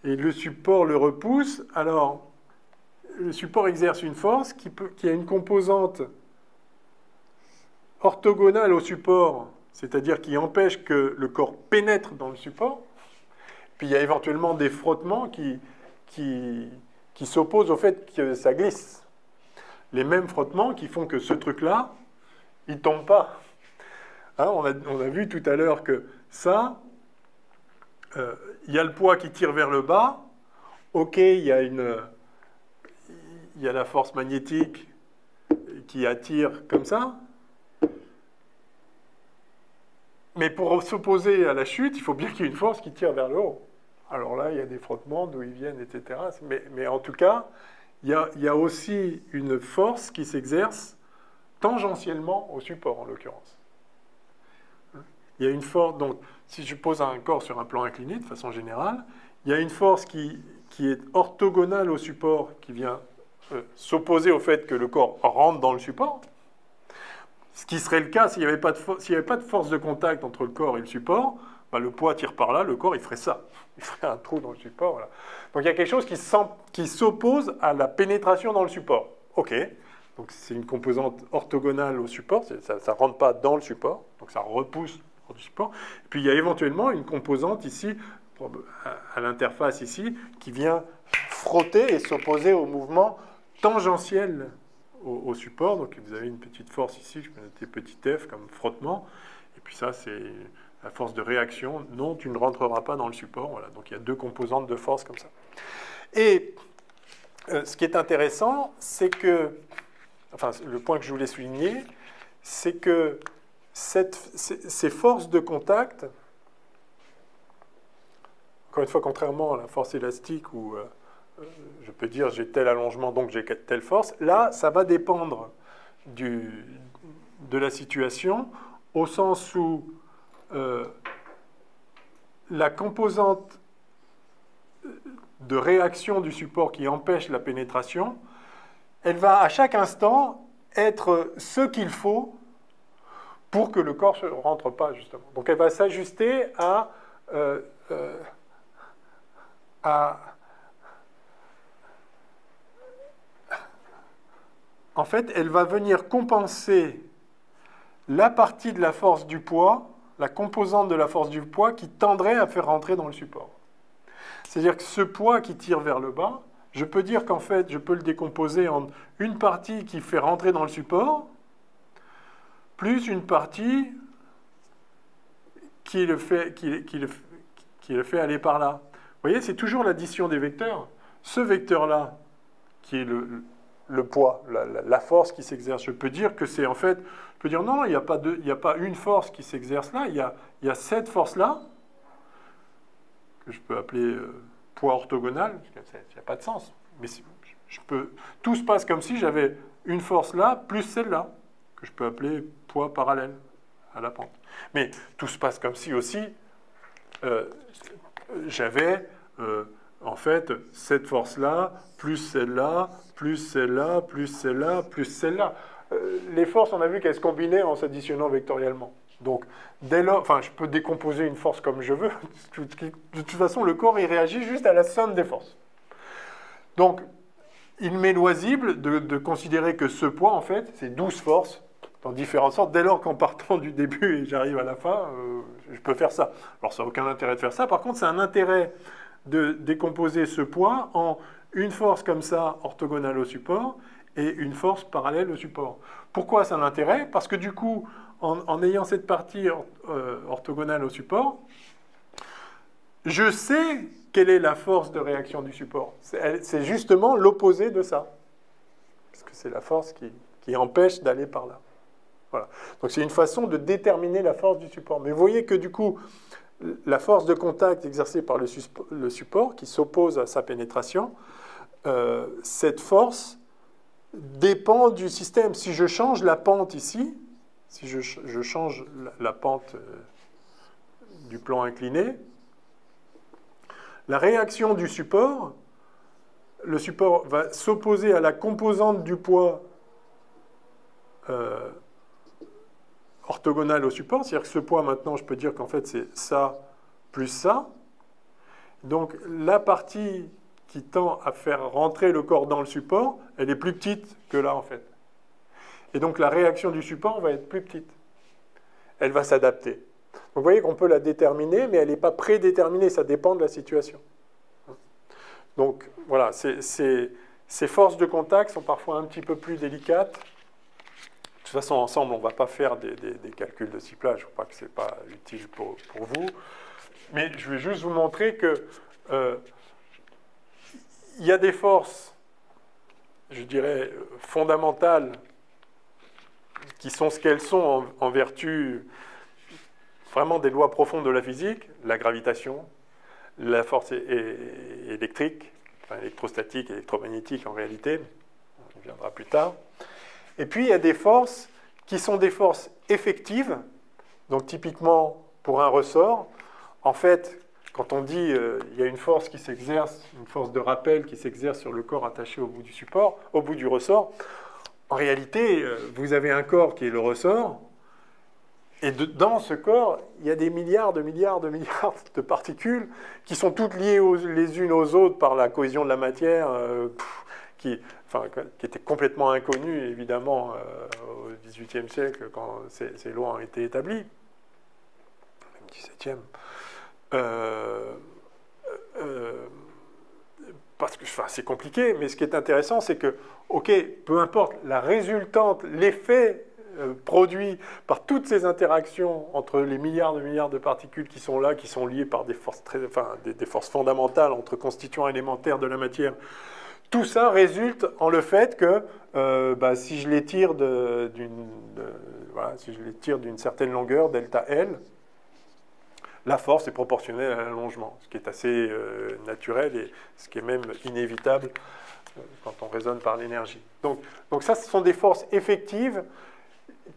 Et le support le repousse, alors le support exerce une force qui a une composante orthogonale au support, c'est-à-dire qui empêche que le corps pénètre dans le support. Puis il y a éventuellement des frottements qui s'opposent au fait que ça glisse. Les mêmes frottements qui font que ce truc-là, il ne tombe pas. Hein, on a vu tout à l'heure que ça, il y a le poids qui tire vers le bas. Ok, il y a la force magnétique qui attire comme ça. Mais pour s'opposer à la chute, il faut bien qu'il y ait une force qui tire vers le haut. Alors là, il y a des frottements, d'où ils viennent, etc. Mais en tout cas, il y a aussi une force qui s'exerce tangentiellement au support, en l'occurrence. Il y a une force, donc, si je pose un corps sur un plan incliné, de façon générale, il y a une force qui qui est orthogonale au support, qui vient s'opposer au fait que le corps rentre dans le support, ce qui serait le cas s'il n'y avait pas de force de contact entre le corps et le support, ben, le poids tire par là, le corps il ferait ça, il ferait un trou dans le support. Voilà. Donc il y a quelque chose qui s'oppose à la pénétration dans le support. Ok, donc c'est une composante orthogonale au support, ça ne rentre pas dans le support, donc ça repousse du support. Et puis il y a éventuellement une composante ici, à l'interface ici, qui vient frotter et s'opposer au mouvement tangentiel au support. Donc vous avez une petite force ici, je peux noter petit f comme frottement, et puis ça c'est la force de réaction. Non, tu ne rentreras pas dans le support. Voilà. Donc il y a deux composantes de force comme ça. Et ce qui est intéressant, c'est que, enfin le point que je voulais souligner, c'est que ces forces de contact, encore une fois, contrairement à la force élastique où je peux dire j'ai tel allongement donc j'ai telle force, là ça va dépendre de la situation au sens où la composante de réaction du support qui empêche la pénétration, elle va à chaque instant être ce qu'il faut pour que le corps ne rentre pas, justement. Donc elle va s'ajuster en fait, elle va venir compenser la partie de la force du poids, la composante de la force du poids qui tendrait à faire rentrer dans le support. C'est-à-dire que ce poids qui tire vers le bas, je peux dire qu'en fait, je peux le décomposer en une partie qui fait rentrer dans le support, plus une partie qui le fait aller par là. Vous voyez, c'est toujours l'addition des vecteurs. Ce vecteur-là, qui est le poids, la force qui s'exerce, je peux dire que c'est en fait... Je peux dire non, il n'y a pas une force qui s'exerce là, il y a cette force-là, que je peux appeler poids orthogonal, parce qu'il n'y a pas de sens. Mais tout se passe comme si j'avais une force là, plus celle-là, que je peux appeler poids parallèle à la pente. Mais tout se passe comme si aussi j'avais en fait cette force-là, plus celle-là, plus celle-là, plus celle-là, plus celle-là. Les forces, on a vu qu'elles se combinaient en s'additionnant vectoriellement. Donc, dès lors, enfin, je peux décomposer une force comme je veux. De toute façon, le corps, il réagit juste à la somme des forces. Donc, il m'est loisible de considérer que ce poids, en fait, c'est 12 forces dans différentes sortes. Dès lors qu'en partant du début et j'arrive à la fin, je peux faire ça. Alors, ça n'a aucun intérêt de faire ça. Par contre, c'est un intérêt de décomposer ce poids en une force comme ça, orthogonale au support, et une force parallèle au support. Pourquoi c'est un intérêt? Parce que du coup, en ayant cette partie orthogonale au support, je sais quelle est la force de réaction du support. C'est justement l'opposé de ça. Parce que c'est la force qui empêche d'aller par là. Voilà. Donc c'est une façon de déterminer la force du support. Mais vous voyez que du coup, la force de contact exercée par le support, qui s'oppose à sa pénétration, cette force dépend du système. Si je change la pente ici, si je change la pente du plan incliné, la réaction du support, le support va s'opposer à la composante du poids orthogonale au support, c'est-à-dire que ce poids, maintenant, je peux dire qu'en fait, c'est ça plus ça. Donc, la partie qui tend à faire rentrer le corps dans le support, elle est plus petite que là, en fait. Et donc, la réaction du support va être plus petite. Elle va s'adapter. Donc, vous voyez qu'on peut la déterminer, mais elle n'est pas prédéterminée, ça dépend de la situation. Donc, voilà, ces forces de contact sont parfois un petit peu plus délicates. De toute façon, ensemble, on ne va pas faire des calculs de ciblage. Je crois que ce n'est pas utile pour vous. Mais je vais juste vous montrer que il y a des forces, je dirais, fondamentales qui sont ce qu'elles sont en vertu vraiment des lois profondes de la physique, la gravitation, la force électrique, enfin électrostatique, électromagnétique en réalité, on y viendra plus tard. Et puis il y a des forces qui sont des forces effectives, donc typiquement pour un ressort, en fait, quand on dit il y a une force qui s'exerce, une force de rappel qui s'exerce sur le corps attaché au bout du support, au bout du ressort, en réalité, vous avez un corps qui est le ressort, et dans ce corps, il y a des milliards de particules qui sont toutes liées les unes aux autres par la cohésion de la matière, qui était complètement inconnue, évidemment, au XVIIIe siècle, quand ces lois ont été établies, même XVIIe. Parce que c'est compliqué, mais ce qui est intéressant, c'est que, ok, peu importe la résultante, l'effet produit par toutes ces interactions entre les milliards de particules qui sont là, qui sont liées par des forces, des forces fondamentales entre constituants élémentaires de la matière, tout ça résulte en le fait que si je les tire d'une certaine longueur, delta L, la force est proportionnelle à l'allongement, ce qui est assez naturel et ce qui est même inévitable quand on raisonne par l'énergie. Donc ça, ce sont des forces effectives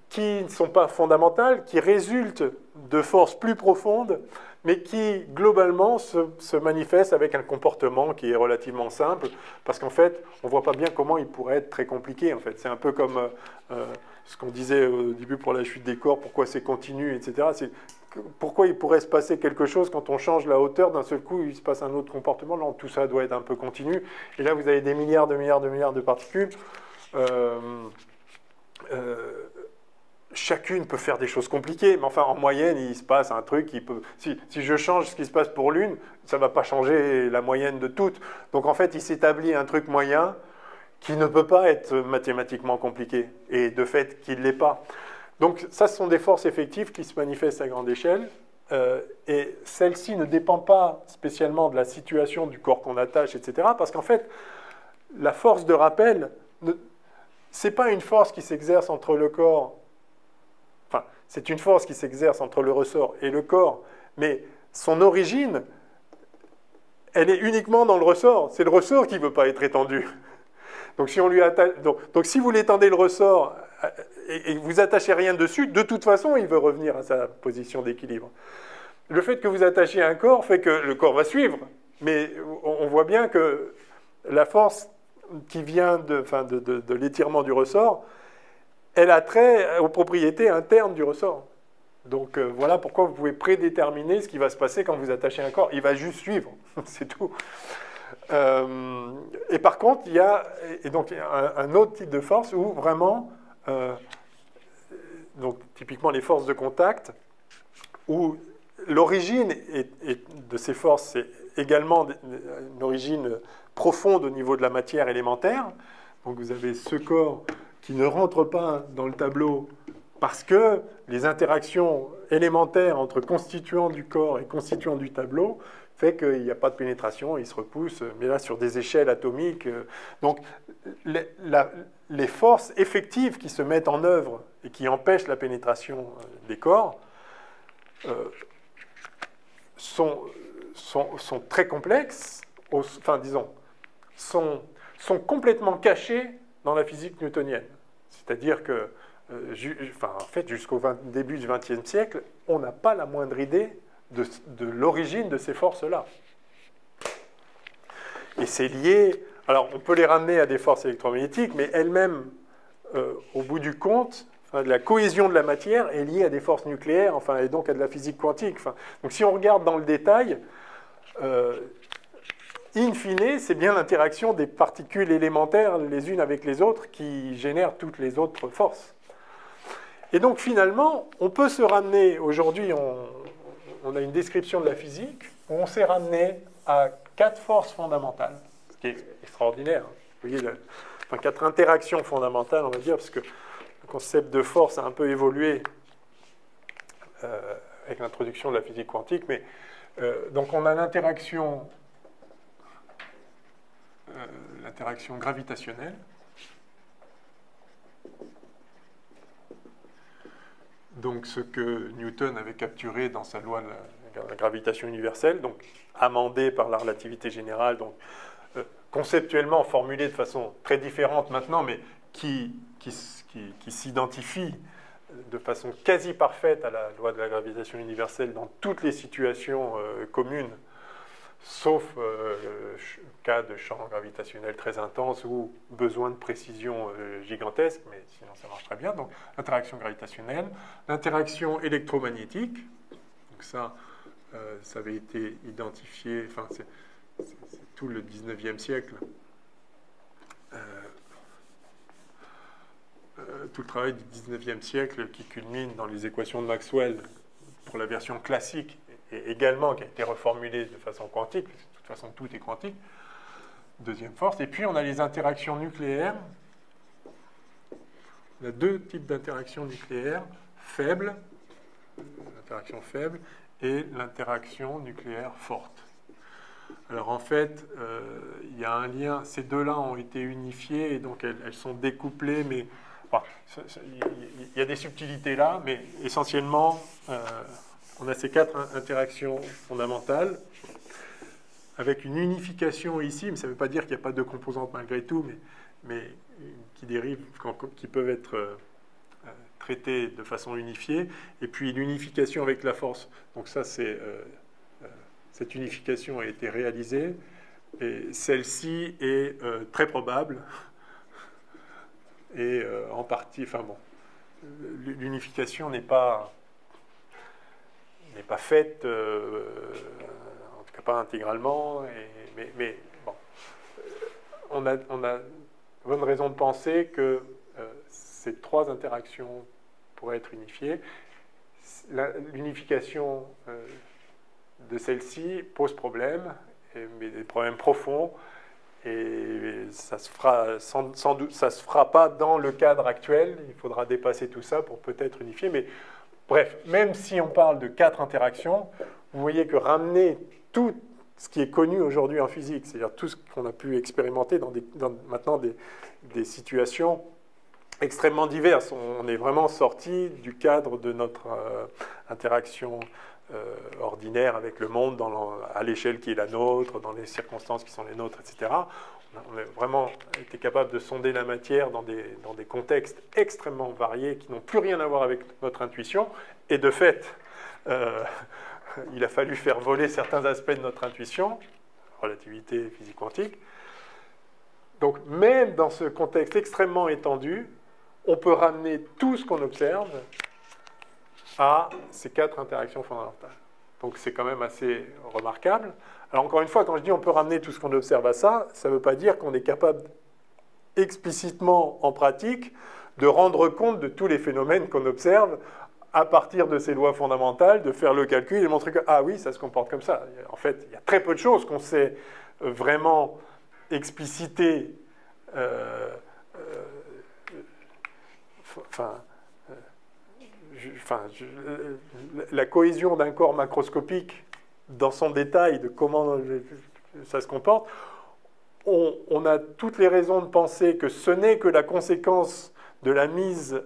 qui ne sont pas fondamentales, qui résultent de forces plus profondes, mais qui, globalement, se manifestent avec un comportement qui est relativement simple, parce qu'en fait, on ne voit pas bien comment il pourrait être très compliqué. En fait. C'est un peu comme ce qu'on disait au début pour la chute des corps, pourquoi c'est continu, etc. C'est pourquoi il pourrait se passer quelque chose quand on change la hauteur, d'un seul coup, il se passe un autre comportement. Là, tout ça doit être un peu continu. Et là, vous avez des milliards de particules. Chacune peut faire des choses compliquées, mais enfin, en moyenne, il se passe un truc qui peut... Si je change ce qui se passe pour l'une, ça ne va pas changer la moyenne de toutes. Donc, en fait, il s'établit un truc moyen qui ne peut pas être mathématiquement compliqué, et de fait, qu'il ne l'est pas. Donc, ça, ce sont des forces effectives qui se manifestent à grande échelle, et celles-ci ne dépendent pas spécialement de la situation du corps qu'on attache, etc., parce qu'en fait, la force de rappel, ce n'est pas une force qui s'exerce entre le corps... Enfin, c'est une force qui s'exerce entre le ressort et le corps, mais son origine, elle est uniquement dans le ressort. C'est le ressort qui ne veut pas être étendu. Donc, si on lui attache... donc si vous l'étendez le ressort et vous attachez rien dessus, de toute façon, il veut revenir à sa position d'équilibre. Le fait que vous attachiez un corps fait que le corps va suivre, mais on voit bien que la force qui vient de l'étirement du ressort, elle a trait aux propriétés internes du ressort. Donc voilà pourquoi vous pouvez prédéterminer ce qui va se passer quand vous attachez un corps. Il va juste suivre, c'est tout. Et par contre, il y a donc un autre type de force où vraiment, donc typiquement les forces de contact, où l'origine de ces forces, c'est également une origine profonde au niveau de la matière élémentaire. Donc vous avez ce corps qui ne rentre pas dans le tableau parce que les interactions élémentaires entre constituants du corps et constituants du tableau fait qu'il n'y a pas de pénétration, il se repousse, mais là sur des échelles atomiques. Donc les forces effectives qui se mettent en œuvre et qui empêchent la pénétration des corps sont très complexes, sont complètement cachées dans la physique newtonienne. C'est-à-dire que, en fait, jusqu'au début du XXe siècle, on n'a pas la moindre idée de l'origine de ces forces-là. Et c'est lié... Alors, on peut les ramener à des forces électromagnétiques, mais elles-mêmes, au bout du compte, la cohésion de la matière est liée à des forces nucléaires, et donc à de la physique quantique. Donc, si on regarde dans le détail... in fine, c'est bien l'interaction des particules élémentaires les unes avec les autres qui génèrent toutes les autres forces. Et donc finalement, on peut se ramener, aujourd'hui on a une description de la physique, où on s'est ramené à 4 forces fondamentales, ce qui est extraordinaire. Vous voyez, 4 interactions fondamentales, on va dire, parce que le concept de force a un peu évolué avec l'introduction de la physique quantique, mais donc on a l'interaction gravitationnelle. Donc ce que Newton avait capturé dans sa loi de la gravitation universelle, donc amendée par la relativité générale, donc conceptuellement formulée de façon très différente maintenant, mais qui s'identifie de façon quasi parfaite à la loi de la gravitation universelle dans toutes les situations communes sauf cas de champ gravitationnel très intense ou besoin de précision gigantesque, mais sinon ça marche très bien. Donc, interaction gravitationnelle, l'interaction électromagnétique, donc ça avait été identifié, enfin, c'est tout le 19e siècle, tout le travail du 19e siècle qui culmine dans les équations de Maxwell pour la version classique, et également qui a été reformulée de façon quantique, parce que de toute façon tout est quantique, deuxième force. Et puis on a les interactions nucléaires. On a deux types d'interactions nucléaires, faibles, l'interaction faible, et l'interaction nucléaire forte. Alors en fait, il y a un lien, ces deux-là ont été unifiés, et donc elles sont découplées, mais enfin, il y a des subtilités là, mais essentiellement, on a ces quatre interactions fondamentales, avec une unification ici, mais ça ne veut pas dire qu'il n'y a pas de composantes malgré tout, mais qui dérivent, qui peuvent être traitées de façon unifiée, et puis l'unification avec la force. Donc ça, cette unification a été réalisée, et celle-ci est très probable, et en partie, enfin bon, l'unification n'est pas faite, en tout cas pas intégralement, mais bon, on a bonne raison de penser que ces trois interactions pourraient être unifiées. L'unification de celle-ci pose problème, mais des problèmes profonds, et ça se fera sans doute, ça se fera pas dans le cadre actuel. Il faudra dépasser tout ça pour peut-être unifier. Mais bref, même si on parle de quatre interactions, vous voyez que ramener tout ce qui est connu aujourd'hui en physique, c'est-à-dire tout ce qu'on a pu expérimenter dans maintenant des situations extrêmement diverses. On est vraiment sorti du cadre de notre interaction ordinaire avec le monde à l'échelle qui est la nôtre, dans les circonstances qui sont les nôtres, etc. On a vraiment été capable de sonder la matière dans des contextes extrêmement variés qui n'ont plus rien à voir avec notre intuition. Et de fait, il a fallu faire voler certains aspects de notre intuition, relativité, physique quantique. Donc même dans ce contexte extrêmement étendu, on peut ramener tout ce qu'on observe à ces quatre interactions fondamentales. Donc c'est quand même assez remarquable. Alors encore une fois, quand je dis on peut ramener tout ce qu'on observe à ça, ça ne veut pas dire qu'on est capable explicitement en pratique de rendre compte de tous les phénomènes qu'on observe à partir de ces lois fondamentales, de faire le calcul et montrer que, ah oui, ça se comporte comme ça. En fait, il y a très peu de choses qu'on sait vraiment expliciter, la cohésion d'un corps macroscopique dans son détail de comment ça se comporte. On a toutes les raisons de penser que ce n'est que la conséquence de la mise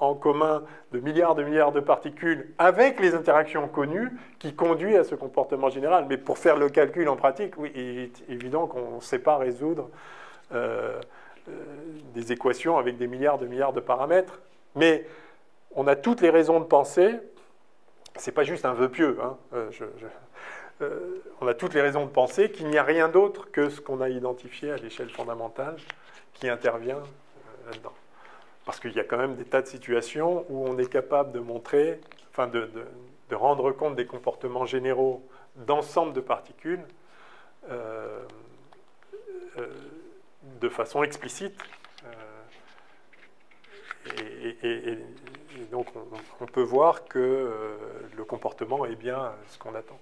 en commun de milliards de particules avec les interactions connues qui conduit à ce comportement général. Mais pour faire le calcul en pratique, oui, il est évident qu'on ne sait pas résoudre des équations avec des milliards de paramètres. Mais on a toutes les raisons de penser, c'est pas juste un vœu pieux, hein, on a toutes les raisons de penser qu'il n'y a rien d'autre que ce qu'on a identifié à l'échelle fondamentale qui intervient là-dedans. Parce qu'il y a quand même des tas de situations où on est capable de montrer, enfin de rendre compte des comportements généraux d'ensemble de particules de façon explicite. Et donc on peut voir que le comportement est bien ce qu'on attend.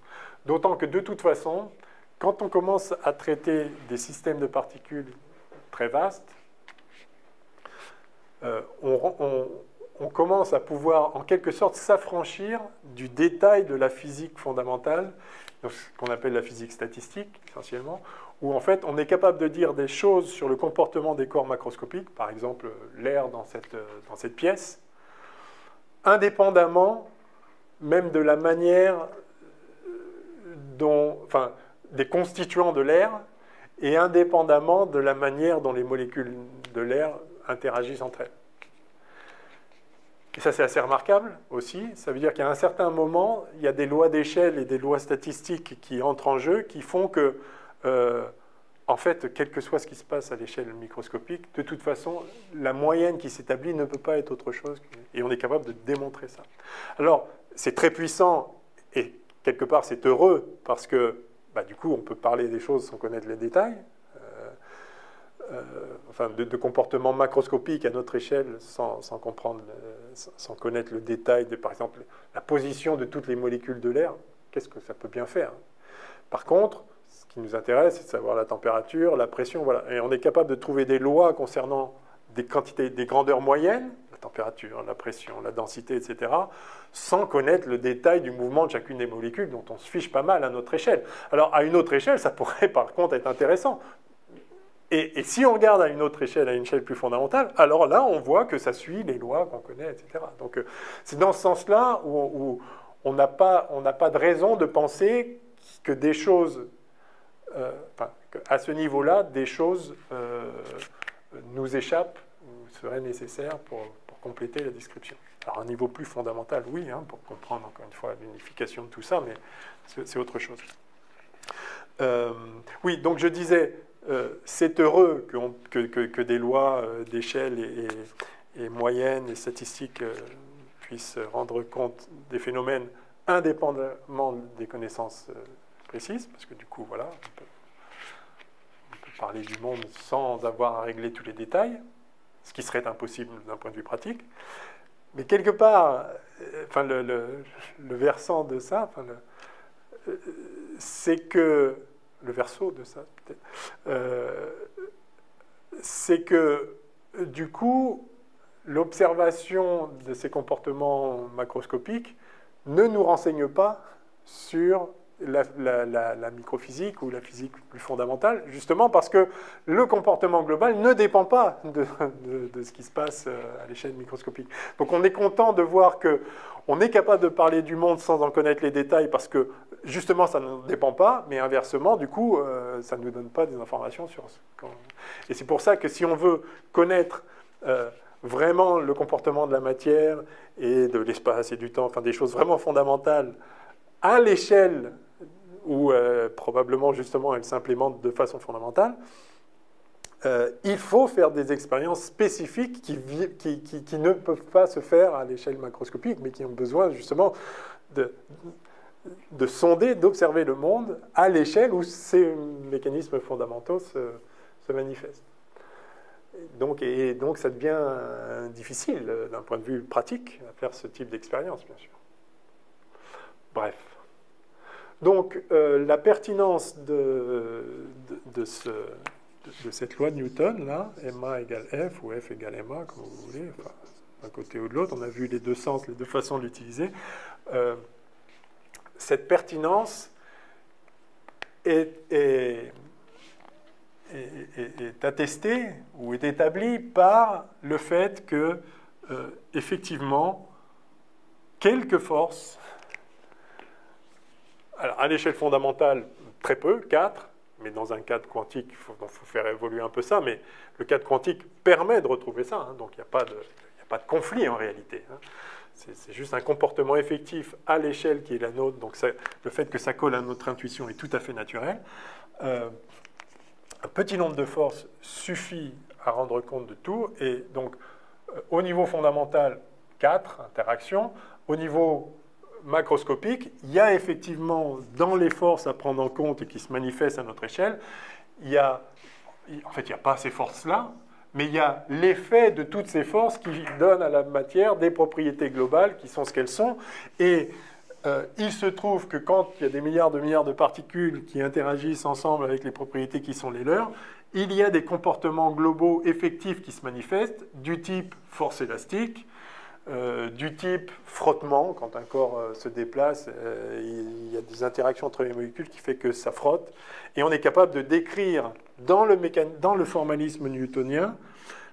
D'autant que de toute façon, quand on commence à traiter des systèmes de particules très vastes, on commence à pouvoir en quelque sorte s'affranchir du détail de la physique fondamentale, donc ce qu'on appelle la physique statistique essentiellement, où en fait on est capable de dire des choses sur le comportement des corps macroscopiques, par exemple l'air dans cette pièce, indépendamment même de la manière dont, enfin, des constituants de l'air, et indépendamment de la manière dont les molécules de l'air interagissent entre elles. Et ça, c'est assez remarquable aussi. Ça veut dire qu'à un certain moment, il y a des lois d'échelle et des lois statistiques qui entrent en jeu, qui font que, en fait, quel que soit ce qui se passe à l'échelle microscopique, de toute façon, la moyenne qui s'établit ne peut pas être autre chose. Et on est capable de démontrer ça. Alors, c'est très puissant et quelque part, c'est heureux parce que, du coup, on peut parler des choses sans connaître les détails. Enfin, de comportements macroscopiques à notre échelle sans comprendre, sans connaître le détail de, par exemple, la position de toutes les molécules de l'air. Qu'est-ce que ça peut bien faire? Par contre, ce qui nous intéresse, c'est de savoir la température, la pression, voilà. Et on est capable de trouver des lois concernant des quantités, des grandeurs moyennes, la température, la pression, la densité, etc., sans connaître le détail du mouvement de chacune des molécules, dont on se fiche pas mal à notre échelle. Alors, à une autre échelle, ça pourrait par contre être intéressant. Et si on regarde à une autre échelle, à une échelle plus fondamentale, alors là, on voit que ça suit les lois qu'on connaît, etc. Donc, c'est dans ce sens-là où on n'a pas de raison de penser que des choses, à ce niveau-là, des choses nous échappent ou seraient nécessaires pour compléter la description. Alors, à un niveau plus fondamental, oui, pour comprendre encore une fois l'unification de tout ça, mais c'est autre chose. Oui, donc je disais... c'est heureux que des lois d'échelle et moyennes et statistiques puissent rendre compte des phénomènes indépendamment des connaissances précises, parce que du coup, voilà, on peut parler du monde sans avoir à régler tous les détails, ce qui serait impossible d'un point de vue pratique. Mais quelque part, le versant de ça, c'est que le verso de ça, peut-être, c'est que, du coup, l'observation de ces comportements macroscopiques ne nous renseigne pas sur la microphysique ou la physique plus fondamentale, justement parce que le comportement global ne dépend pas de ce qui se passe à l'échelle microscopique. Donc on est content de voir qu'on est capable de parler du monde sans en connaître les détails parce que justement ça ne dépend pas, mais inversement, du coup, ça ne nous donne pas des informations sur ce qu'on... Et c'est pour ça que si on veut connaître vraiment le comportement de la matière et de l'espace et du temps, enfin des choses vraiment fondamentales à l'échelle où probablement justement elle s'implémente de façon fondamentale, il faut faire des expériences spécifiques qui ne peuvent pas se faire à l'échelle macroscopique, mais qui ont besoin justement de sonder, d'observer le monde à l'échelle où ces mécanismes fondamentaux se manifestent. Et donc ça devient difficile d'un point de vue pratique à faire ce type d'expérience, bien sûr. Bref. Donc, la pertinence de cette loi de Newton, là, MA égale F, ou F égale MA, comme vous voulez, enfin, d'un côté ou de l'autre, on a vu les deux sens, les deux façons de l'utiliser. Cette pertinence est attestée ou est établie par le fait que, effectivement, quelques forces... Alors, à l'échelle fondamentale, très peu, 4, mais dans un cadre quantique, il faut faire évoluer un peu ça, mais le cadre quantique permet de retrouver ça, donc il n'y a pas de conflit en réalité. C'est juste un comportement effectif à l'échelle qui est la nôtre, donc le fait que ça colle à notre intuition est tout à fait naturel. Un petit nombre de forces suffit à rendre compte de tout, et donc au niveau fondamental, 4 interactions, au niveau macroscopique, il y a effectivement dans les forces à prendre en compte et qui se manifestent à notre échelle, en fait, il n'y a pas ces forces-là, mais il y a l'effet de toutes ces forces qui donnent à la matière des propriétés globales qui sont ce qu'elles sont. Et il se trouve que quand il y a des milliards de particules qui interagissent ensemble avec les propriétés qui sont les leurs, il y a des comportements globaux effectifs qui se manifestent du type force élastique, du type frottement, quand un corps se déplace, il y a des interactions entre les molécules qui fait que ça frotte, et on est capable de décrire dans le formalisme newtonien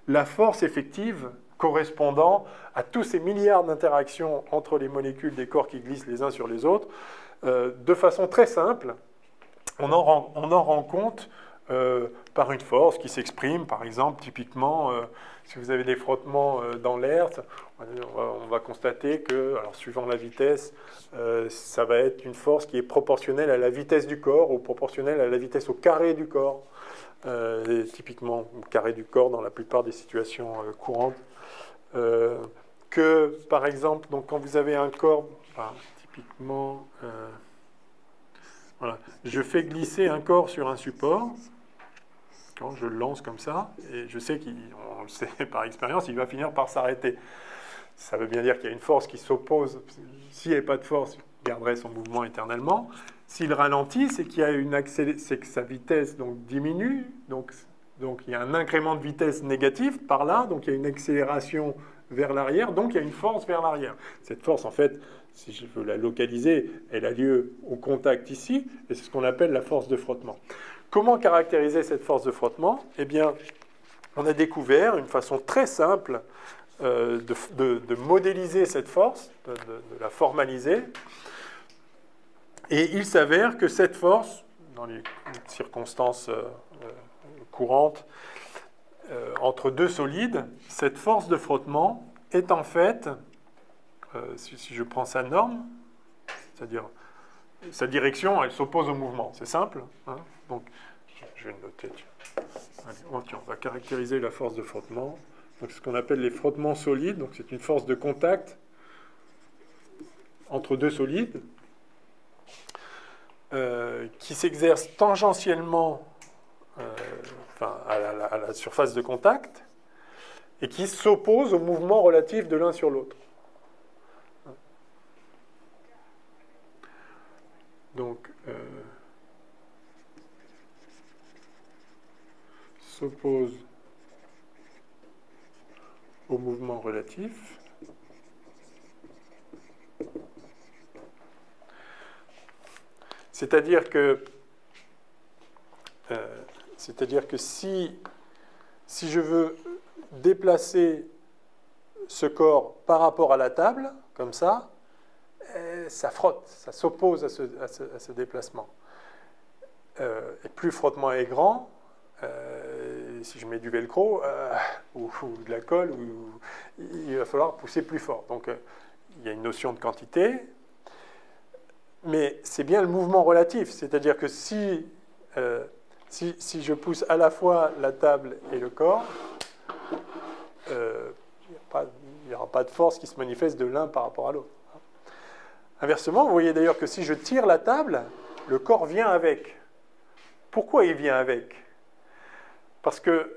la force effective correspondant à tous ces milliards d'interactions entre les molécules des corps qui glissent les uns sur les autres, de façon très simple. On en rend compte par une force qui s'exprime, par exemple, typiquement, si vous avez des frottements dans l'air, on va constater que, alors suivant la vitesse, ça va être une force qui est proportionnelle à la vitesse du corps ou proportionnelle à la vitesse au carré du corps, typiquement au carré du corps dans la plupart des situations courantes. Que, par exemple, donc, quand vous avez un corps, typiquement, voilà, je fais glisser un corps sur un support, quand je le lance comme ça, et je sais qu'on le sait par expérience, il va finir par s'arrêter. Ça veut bien dire qu'il y a une force qui s'oppose. S'il n'y avait pas de force, il garderait son mouvement éternellement. S'il ralentit, c'est qu'il y a c'est que sa vitesse donc, diminue, donc il y a un incrément de vitesse négatif par là, donc il y a une accélération vers l'arrière, donc il y a une force vers l'arrière. Cette force, en fait, si je veux la localiser, elle a lieu au contact ici, et c'est ce qu'on appelle la force de frottement. Comment caractériser cette force de frottement? Eh bien, on a découvert une façon très simple de modéliser cette force, de la formaliser. Et il s'avère que cette force, dans les circonstances courantes, entre deux solides, cette force de frottement est en fait, si je prends sa norme, c'est-à-dire sa direction, elle s'oppose au mouvement. C'est simple. Hein, donc, je vais le noter. Allez, on va caractériser la force de frottement. Donc, ce qu'on appelle les frottements solides. Donc, c'est une force de contact entre deux solides qui s'exerce tangentiellement à la surface de contact et qui s'oppose au mouvement relatif de l'un sur l'autre. Donc, s'oppose au mouvement relatif. C'est-à-dire que si je veux déplacer ce corps par rapport à la table, comme ça frotte, ça s'oppose à ce déplacement. Et plus le frottement est grand, si je mets du velcro ou de la colle, il va falloir pousser plus fort. Donc il y a une notion de quantité, mais c'est bien le mouvement relatif, c'est-à-dire que si je pousse à la fois la table et le corps, il n'y aura pas de force qui se manifeste de l'un par rapport à l'autre. Inversement, vous voyez d'ailleurs que si je tire la table, le corps vient avec. Pourquoi il vient avec? Parce que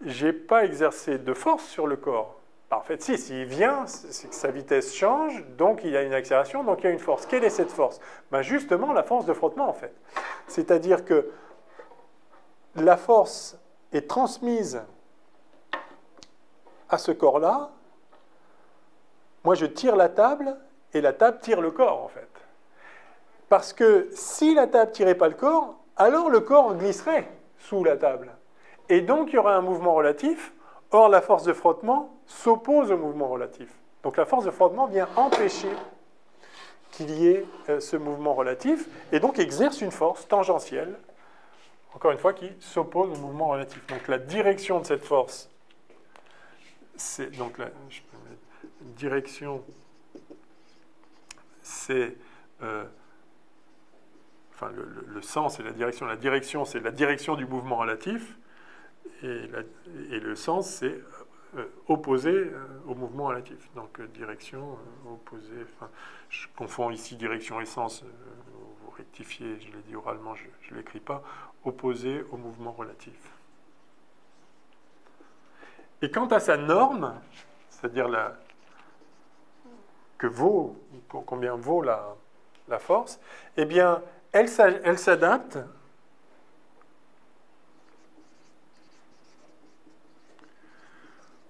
je n'ai pas exercé de force sur le corps. En fait, s'il vient, c'est que sa vitesse change, donc il y a une accélération, donc il y a une force. Quelle est cette force? Ben justement, la force de frottement, en fait. C'est-à-dire que la force est transmise à ce corps-là. Moi, je tire la table, et la table tire le corps, en fait. Parce que si la table ne tirait pas le corps, alors le corps glisserait sous la table. Et donc, il y aura un mouvement relatif. Or, la force de frottement s'oppose au mouvement relatif. Donc, la force de frottement vient empêcher qu'il y ait ce mouvement relatif, et donc exerce une force tangentielle, encore une fois, qui s'oppose au mouvement relatif. Donc, la direction de cette force, c'est donc la direction, c'est le sens et la direction. La direction, c'est la direction du mouvement relatif, et le sens, c'est opposé au mouvement relatif. Donc, direction opposée. Enfin, je confonds ici direction et sens. Vous rectifiez, je l'ai dit oralement, je ne l'écris pas. Opposé au mouvement relatif. Et quant à sa norme, c'est-à-dire combien vaut la force, eh bien, elle s'adapte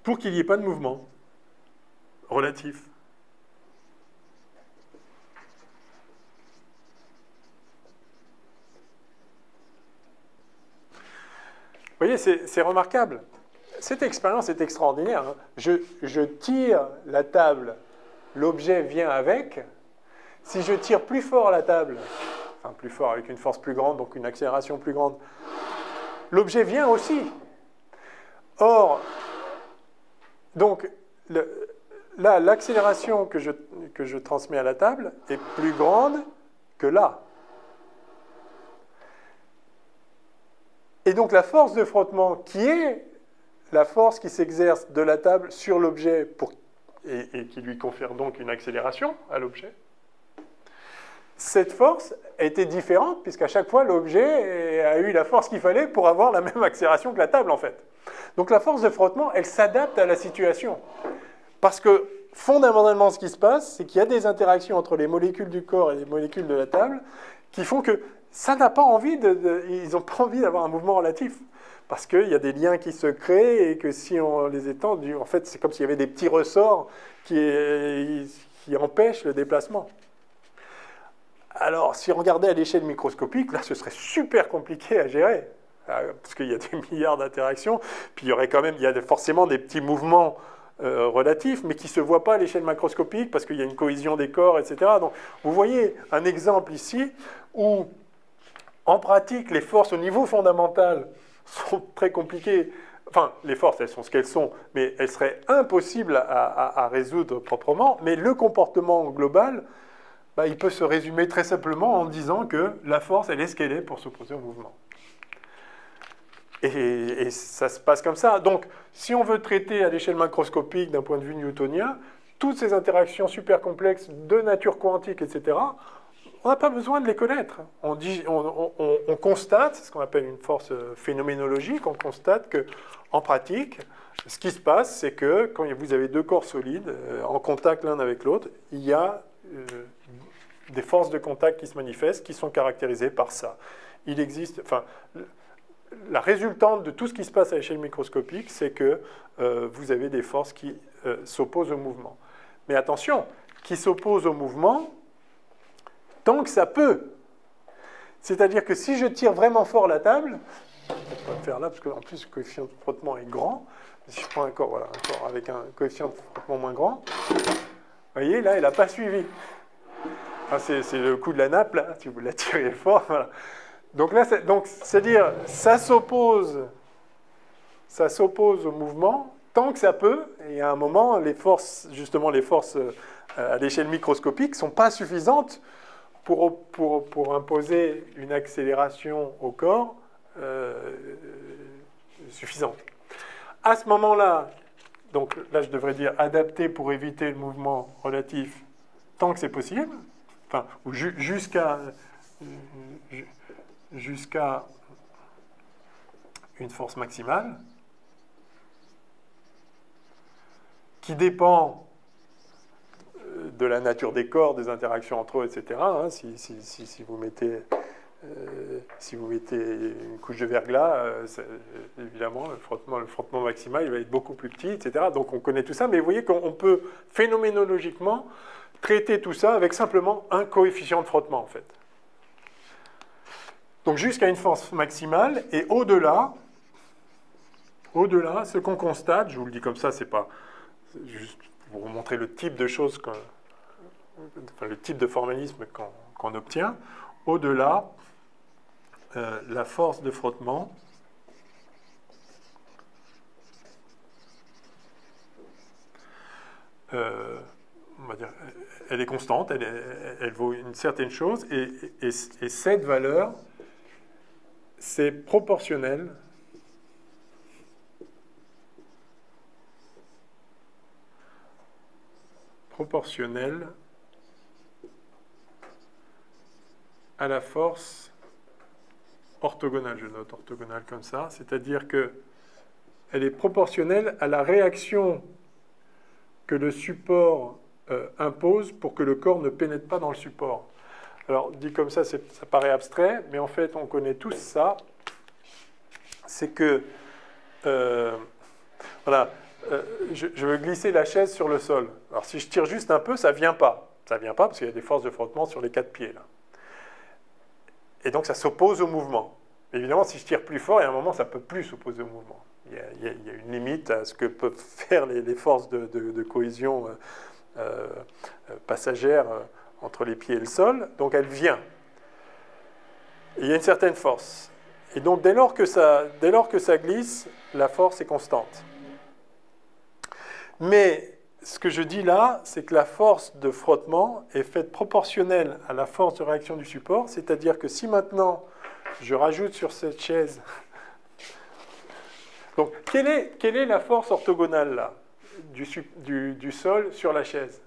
pour qu'il n'y ait pas de mouvement relatif. Vous voyez, c'est remarquable. Cette expérience est extraordinaire. Hein. Je tire la table, l'objet vient avec. Si je tire plus fort la table, enfin plus fort avec une force plus grande, donc une accélération plus grande, l'objet vient aussi. Or, donc, là, l'accélération que je transmets à la table est plus grande que là. Et donc la force de frottement, qui est la force qui s'exerce de la table sur l'objet et qui lui confère donc une accélération à l'objet, cette force a été différente, puisqu'à chaque fois, l'objet a eu la force qu'il fallait pour avoir la même accélération que la table, en fait. Donc la force de frottement, elle s'adapte à la situation. Parce que, fondamentalement, ce qui se passe, c'est qu'il y a des interactions entre les molécules du corps et les molécules de la table qui font que ça n'a pas envie ils n'ont pas envie d'avoir un mouvement relatif. Parce qu'il y a des liens qui se créent et que si on les étend, en fait, c'est comme s'il y avait des petits ressorts qui empêchent le déplacement. Alors, si on regardait à l'échelle microscopique, là, ce serait super compliqué à gérer. Parce qu'il y a des milliards d'interactions, puis il y a forcément des petits mouvements relatifs, mais qui ne se voient pas à l'échelle macroscopique, parce qu'il y a une cohésion des corps, etc. Donc, vous voyez un exemple ici où, en pratique, les forces au niveau fondamental sont très compliquées. Enfin, les forces, elles sont ce qu'elles sont, mais elles seraient impossibles à résoudre proprement. Mais le comportement global, il peut se résumer très simplement en disant que la force, elle est ce qu'elle est pour s'opposer au mouvement. Et ça se passe comme ça. Donc, si on veut traiter à l'échelle macroscopique, d'un point de vue newtonien, toutes ces interactions super complexes de nature quantique, etc., on n'a pas besoin de les connaître. On constate, c'est ce qu'on appelle une force phénoménologique, on constate qu'en pratique, ce qui se passe, c'est que quand vous avez deux corps solides en contact l'un avec l'autre, il y a des forces de contact qui se manifestent, qui sont caractérisées par ça. Il existe... La résultante de tout ce qui se passe à l'échelle microscopique, c'est que vous avez des forces qui s'opposent au mouvement. Mais attention, qui s'opposent au mouvement tant que ça peut. C'est-à-dire que si je tire vraiment fort la table, je vais le faire là, parce qu'en plus le coefficient de frottement est grand, si je prends un corps avec un coefficient de frottement moins grand, vous voyez, là, elle n'a pas suivi. Enfin, c'est le coup de la nappe, là, si vous la tirez fort, voilà. Donc là, c'est-à-dire, ça s'oppose au mouvement tant que ça peut, et à un moment, les forces à l'échelle microscopique ne sont pas suffisantes pour imposer une accélération au corps suffisante. À ce moment-là, donc là, je devrais dire adapter pour éviter le mouvement relatif tant que c'est possible, enfin, ou jusqu'à une force maximale qui dépend de la nature des corps, des interactions entre eux, etc. Hein, si vous mettez une couche de verglas, évidemment, le frottement maximal il va être beaucoup plus petit, etc. Donc on connaît tout ça, mais vous voyez qu'on peut phénoménologiquement traiter tout ça avec simplement un coefficient de frottement, en fait. Donc jusqu'à une force maximale, et au-delà, ce qu'on constate, je vous le dis comme ça, c'est pas juste pour vous montrer le type de choses, le type de formalisme qu'on obtient, au-delà, la force de frottement on va dire, elle est constante, elle vaut une certaine chose, et cette valeur, c'est proportionnel à la force orthogonale. Je note orthogonale comme ça, c'est-à-dire que elle est proportionnelle à la réaction que le support impose pour que le corps ne pénètre pas dans le support. Alors, dit comme ça, ça paraît abstrait, mais en fait, on connaît tous ça. C'est que, voilà, je veux glisser la chaise sur le sol. Alors, si je tire juste un peu, ça ne vient pas. Ça ne vient pas parce qu'il y a des forces de frottement sur les 4 pieds, là. Et donc, ça s'oppose au mouvement. Évidemment, si je tire plus fort, il y a un moment, ça ne peut plus s'opposer au mouvement. Il y a une limite à ce que peuvent faire les forces de cohésion passagère entre les pieds et le sol. Donc, elle vient. Et il y a une certaine force. Et donc, dès lors que ça glisse, la force est constante. Mais ce que je dis là, c'est que la force de frottement est faite proportionnelle à la force de réaction du support. C'est-à-dire que si maintenant, je rajoute sur cette chaise... Donc, quelle est la force orthogonale là, du sol sur la chaise?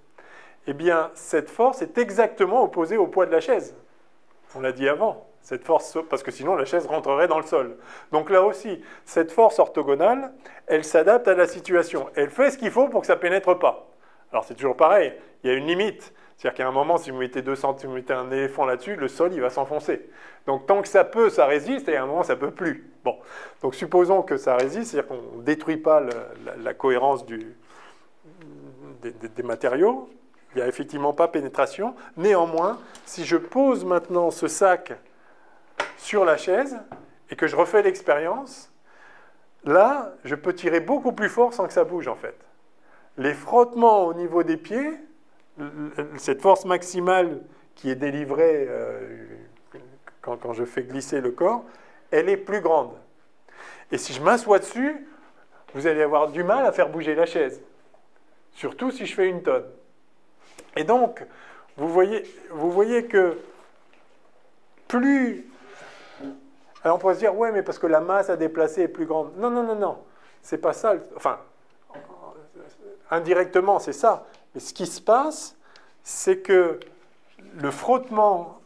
Eh bien, cette force est exactement opposée au poids de la chaise. On l'a dit avant. Cette force, parce que sinon la chaise rentrerait dans le sol. Donc là aussi, cette force orthogonale, elle s'adapte à la situation. Elle fait ce qu'il faut pour que ça ne pénètre pas. Alors c'est toujours pareil, il y a une limite. C'est-à-dire qu'à un moment, si vous mettez 2 cm, vous mettez un éléphant là-dessus, le sol, il va s'enfoncer. Donc tant que ça peut, ça résiste, et à un moment, ça ne peut plus. Bon, donc supposons que ça résiste, c'est-à-dire qu'on ne détruit pas la cohérence des matériaux. Il n'y a effectivement pas pénétration. Néanmoins, si je pose maintenant ce sac sur la chaise et que je refais l'expérience, là, je peux tirer beaucoup plus fort sans que ça bouge, en fait. Les frottements au niveau des pieds, cette force maximale qui est délivrée quand je fais glisser le corps, elle est plus grande. Et si je m'assois dessus, vous allez avoir du mal à faire bouger la chaise. Surtout si je fais 1 tonne. Et donc, vous voyez que plus... Alors on pourrait se dire, ouais, mais parce que la masse à déplacer est plus grande. Non, non, non, non. C'est pas ça. Enfin, indirectement, c'est ça. Mais ce qui se passe, c'est que le frottement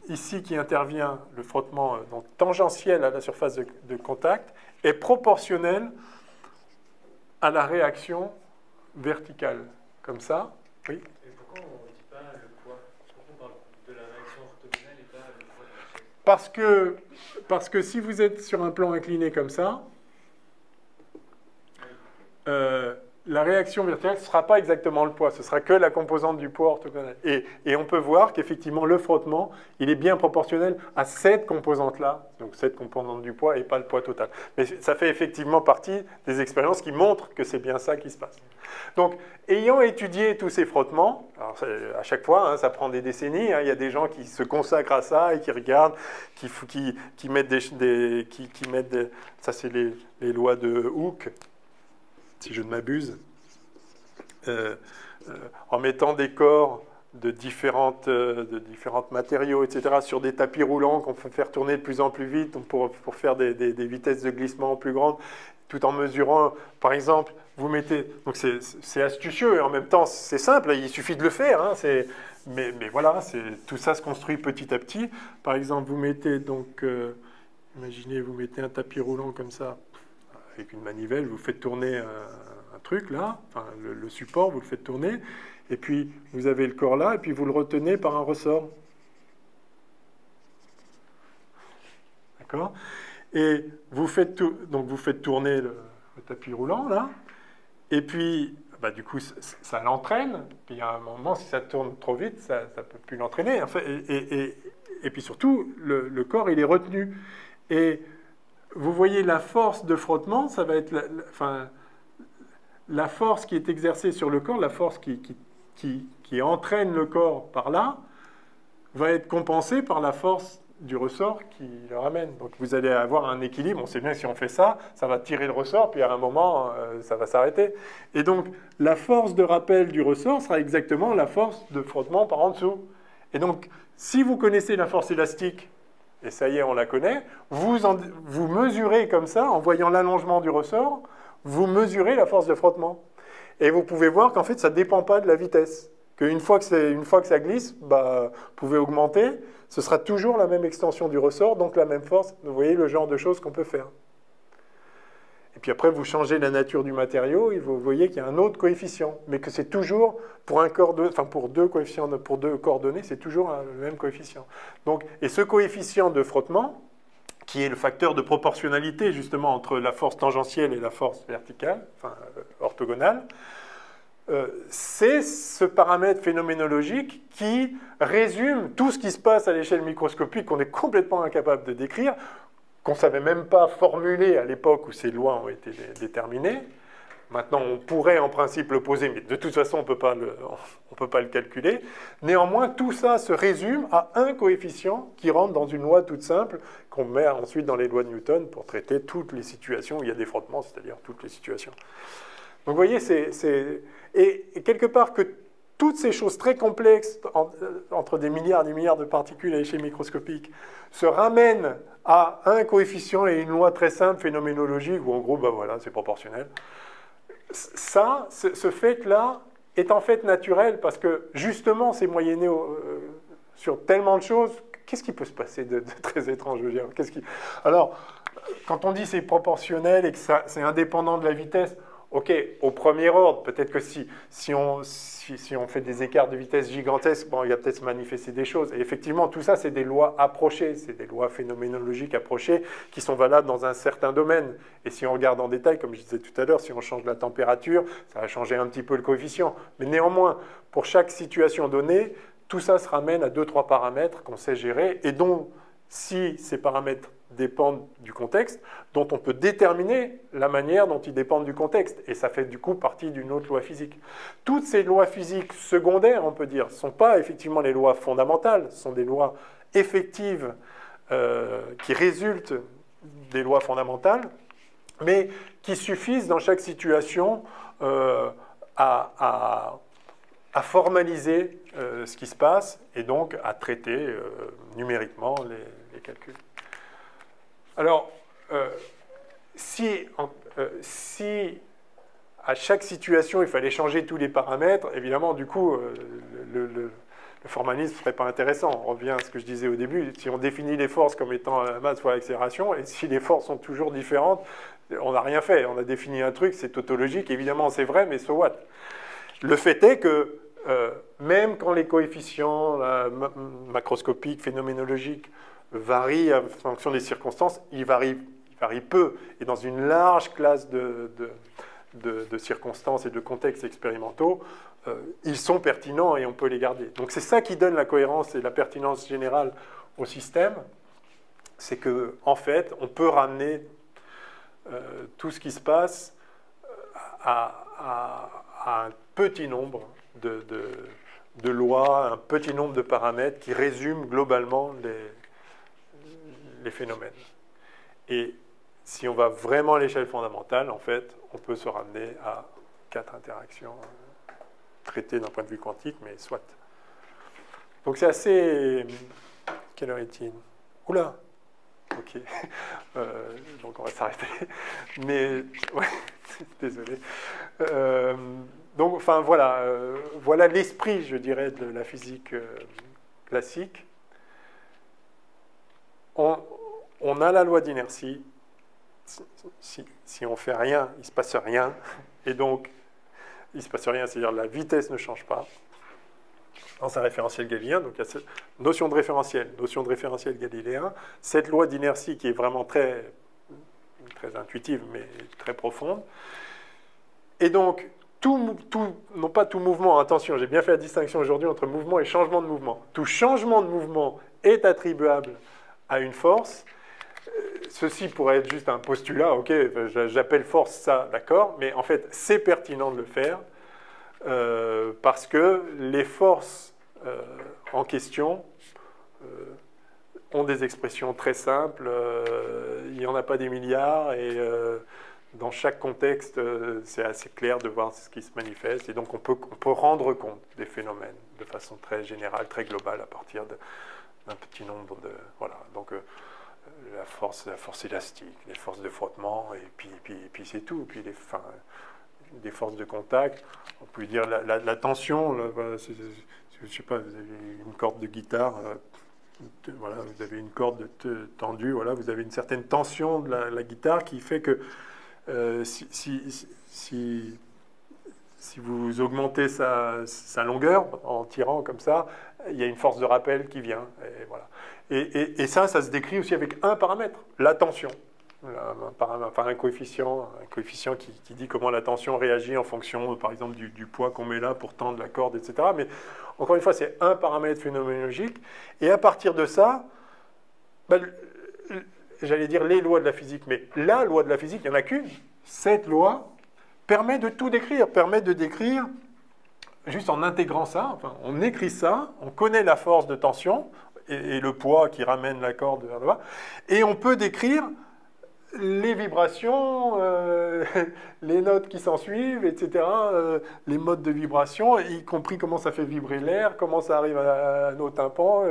ici qui intervient, le frottement donc, tangentiel à la surface de contact, est proportionnel à la réaction verticale. Comme ça. Oui. Et pourquoi on ne dit pas le poids? Pourquoi on parle de la réaction orthogonale et pas le poids de la chaise? Parce que si vous êtes sur un plan incliné comme ça, la réaction verticale ne sera pas exactement le poids, ce sera que la composante du poids orthogonal. Et on peut voir qu'effectivement, le frottement, il est bien proportionnel à cette composante-là, donc cette composante du poids et pas le poids total. Mais ça fait effectivement partie des expériences qui montrent que c'est bien ça qui se passe. Donc, ayant étudié tous ces frottements, alors à chaque fois, hein, ça prend des décennies, hein, il y a des gens qui se consacrent à ça et qui regardent, qui mettent ça c'est les lois de Hooke, si je ne m'abuse, en mettant des corps de différents matériaux, etc., sur des tapis roulants qu'on peut faire tourner de plus en plus vite pour faire des vitesses de glissement plus grandes, tout en mesurant, par exemple, vous mettez... Donc c'est astucieux et en même temps c'est simple, il suffit de le faire. Hein, mais voilà, tout ça se construit petit à petit. Par exemple, vous mettez donc... imaginez, vous mettez un tapis roulant comme ça, avec une manivelle, vous faites tourner un truc là, enfin le support, vous le faites tourner, et puis vous avez le corps là, et puis vous le retenez par un ressort. D'accord? Et vous faites tourner le tapis roulant là, et puis bah, du coup ça l'entraîne, puis à un moment si ça tourne trop vite, ça ne peut plus l'entraîner. En fait, et puis surtout, le corps il est retenu. Et vous voyez la force de frottement, ça va être la force qui est exercée sur le corps, la force qui entraîne le corps par là, va être compensée par la force du ressort qui le ramène. Donc vous allez avoir un équilibre. On sait bien que si on fait ça, ça va tirer le ressort, puis à un moment, ça va s'arrêter. Et donc la force de rappel du ressort sera exactement la force de frottement par en dessous. Et donc, si vous connaissez la force élastique, et ça y est, on la connaît, vous mesurez comme ça, en voyant l'allongement du ressort, vous mesurez la force de frottement. Et vous pouvez voir qu'en fait, ça ne dépend pas de la vitesse. Qu'une fois que ça glisse, bah, vous pouvez augmenter, ce sera toujours la même extension du ressort, donc la même force. Vous voyez le genre de choses qu'on peut faire. Et puis après, vous changez la nature du matériau et vous voyez qu'il y a un autre coefficient, mais que c'est toujours, pour deux coefficients, pour deux coordonnées, c'est toujours le même coefficient. Donc, et ce coefficient de frottement, qui est le facteur de proportionnalité justement entre la force tangentielle et la force verticale, enfin orthogonale, c'est ce paramètre phénoménologique qui résume tout ce qui se passe à l'échelle microscopique qu'on est complètement incapable de décrire, qu'on ne savait même pas formuler à l'époque où ces lois ont été déterminées. Maintenant, on pourrait en principe le poser, mais de toute façon, on peut pas le calculer. Néanmoins, tout ça se résume à un coefficient qui rentre dans une loi toute simple, qu'on met ensuite dans les lois de Newton pour traiter toutes les situations où il y a des frottements, c'est-à-dire toutes les situations. Donc vous voyez, et quelque part que toutes ces choses très complexes, entre des milliards de particules à échelle microscopique, se ramènent à un coefficient et une loi très simple, phénoménologique, où en gros, ben voilà, c'est proportionnel. Ça, ce fait-là, est en fait naturel, parce que justement, c'est moyenné sur tellement de choses. Qu'est-ce qui peut se passer de très étrange, je veux dire? Alors, quand on dit c'est proportionnel et que c'est indépendant de la vitesse, ok, au premier ordre, peut-être que si on fait des écarts de vitesse gigantesques, bon, il va peut-être se manifester des choses. Et effectivement, tout ça, c'est des lois approchées, c'est des lois phénoménologiques approchées qui sont valables dans un certain domaine. Et si on regarde en détail, comme je disais tout à l'heure, si on change la température, ça va changer un petit peu le coefficient. Mais néanmoins, pour chaque situation donnée, tout ça se ramène à 2-3 paramètres qu'on sait gérer et dont, si ces paramètres dépendent du contexte, dont on peut déterminer la manière dont ils dépendent du contexte. Et ça fait du coup partie d'une autre loi physique. Toutes ces lois physiques secondaires, on peut dire, ne sont pas effectivement les lois fondamentales, ce sont des lois effectives qui résultent des lois fondamentales, mais qui suffisent dans chaque situation à formaliser ce qui se passe et donc à traiter numériquement les calculs. Alors, si à chaque situation il fallait changer tous les paramètres, évidemment, du coup, le formalisme ne serait pas intéressant. On revient à ce que je disais au début. Si on définit les forces comme étant la masse fois l'accélération, et si les forces sont toujours différentes, on n'a rien fait. On a défini un truc, c'est tautologique. Évidemment, c'est vrai, mais so what? Le fait est que même quand les coefficients macroscopiques, phénoménologiques, varient en fonction des circonstances, ils varient peu. Et dans une large classe de circonstances et de contextes expérimentaux, ils sont pertinents et on peut les garder. Donc c'est ça qui donne la cohérence et la pertinence générale au système. C'est qu'en fait, on peut ramener tout ce qui se passe à un petit nombre de lois, un petit nombre de paramètres qui résument globalement les phénomènes. Et si on va vraiment à l'échelle fondamentale, en fait, on peut se ramener à 4 interactions traitées d'un point de vue quantique, mais soit. Donc c'est assez... Quelle heure est-il? Oula! Ok. Donc on va s'arrêter. Mais... Ouais, désolé. Donc, enfin, voilà. Voilà l'esprit, je dirais, de la physique classique. On a la loi d'inertie. Si on ne fait rien, il ne se passe rien. Et donc, il ne se passe rien, c'est-à-dire la vitesse ne change pas dans un référentiel galiléen. Donc, il y a cette notion de référentiel galiléen. Cette loi d'inertie qui est vraiment très intuitive, mais très profonde. Et donc, non pas tout mouvement, attention, j'ai bien fait la distinction aujourd'hui entre mouvement et changement de mouvement. Tout changement de mouvement est attribuable à une force. Ceci pourrait être juste un postulat, ok, j'appelle force ça, d'accord, mais en fait, c'est pertinent de le faire parce que les forces en question ont des expressions très simples, il n'y en a pas des milliards, et dans chaque contexte, c'est assez clair de voir ce qui se manifeste, et donc on peut rendre compte des phénomènes de façon très générale, très globale, à partir d'un petit nombre de... Voilà, donc la force élastique, les forces de frottement, et puis c'est tout. Puis des forces de contact, on peut dire la tension, voilà, je ne sais pas, vous avez une corde de guitare, voilà, vous avez une corde tendue, voilà, vous avez une certaine tension de la guitare qui fait que si vous augmentez sa longueur en tirant comme ça, il y a une force de rappel qui vient. Et voilà. Et ça se décrit aussi avec un paramètre, la tension. Enfin, un coefficient qui dit comment la tension réagit en fonction, par exemple, du poids qu'on met là pour tendre la corde, etc. Mais encore une fois, c'est un paramètre phénoménologique. Et à partir de ça, j'allais dire les lois de la physique, mais la loi de la physique, il n'y en a qu'une. Cette loi permet de tout décrire, permet de décrire, juste en intégrant ça, enfin, on écrit ça, on connaît la force de tension et le poids qui ramène la corde vers le bas, et on peut décrire les vibrations, les notes qui s'en suivent, etc., les modes de vibration, y compris comment ça fait vibrer l'air, comment ça arrive à nos tympans,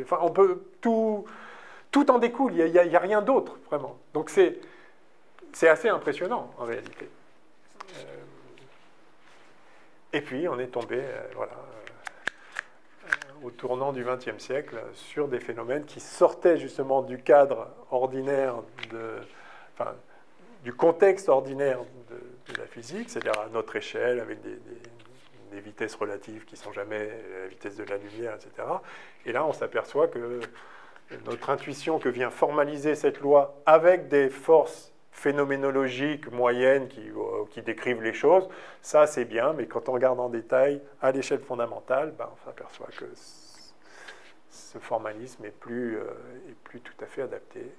enfin, on peut tout en découle, il n'y a rien d'autre, vraiment. Donc c'est assez impressionnant, en réalité. Et puis, on est tombé, au tournant du XXe siècle, sur des phénomènes qui sortaient justement du cadre ordinaire, du contexte ordinaire de la physique, c'est-à-dire à notre échelle, avec des vitesses relatives qui ne sont jamais la vitesse de la lumière, etc. Et là, on s'aperçoit que notre intuition que vient formaliser cette loi avec des forces phénoménologiques moyennes qui décrivent les choses, ça c'est bien, mais quand on regarde en détail à l'échelle fondamentale, on s'aperçoit que ce formalisme n'est plus tout à fait adapté.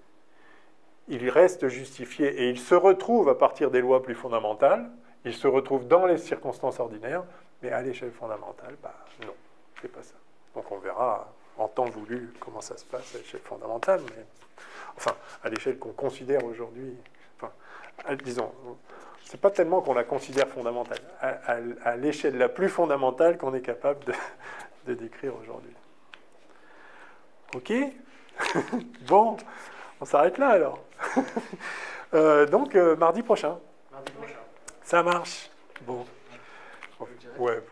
Il reste justifié et il se retrouve à partir des lois plus fondamentales, il se retrouve dans les circonstances ordinaires, mais à l'échelle fondamentale, non, c'est pas ça. Donc on verra en temps voulu comment ça se passe à l'échelle fondamentale, mais enfin, à l'échelle qu'on considère aujourd'hui, disons, c'est pas tellement qu'on la considère fondamentale, à l'échelle la plus fondamentale qu'on est capable de décrire aujourd'hui. Ok. Bon, on s'arrête là alors. Donc, mardi prochain. Mardi prochain. Ça marche. Bon. Ouais.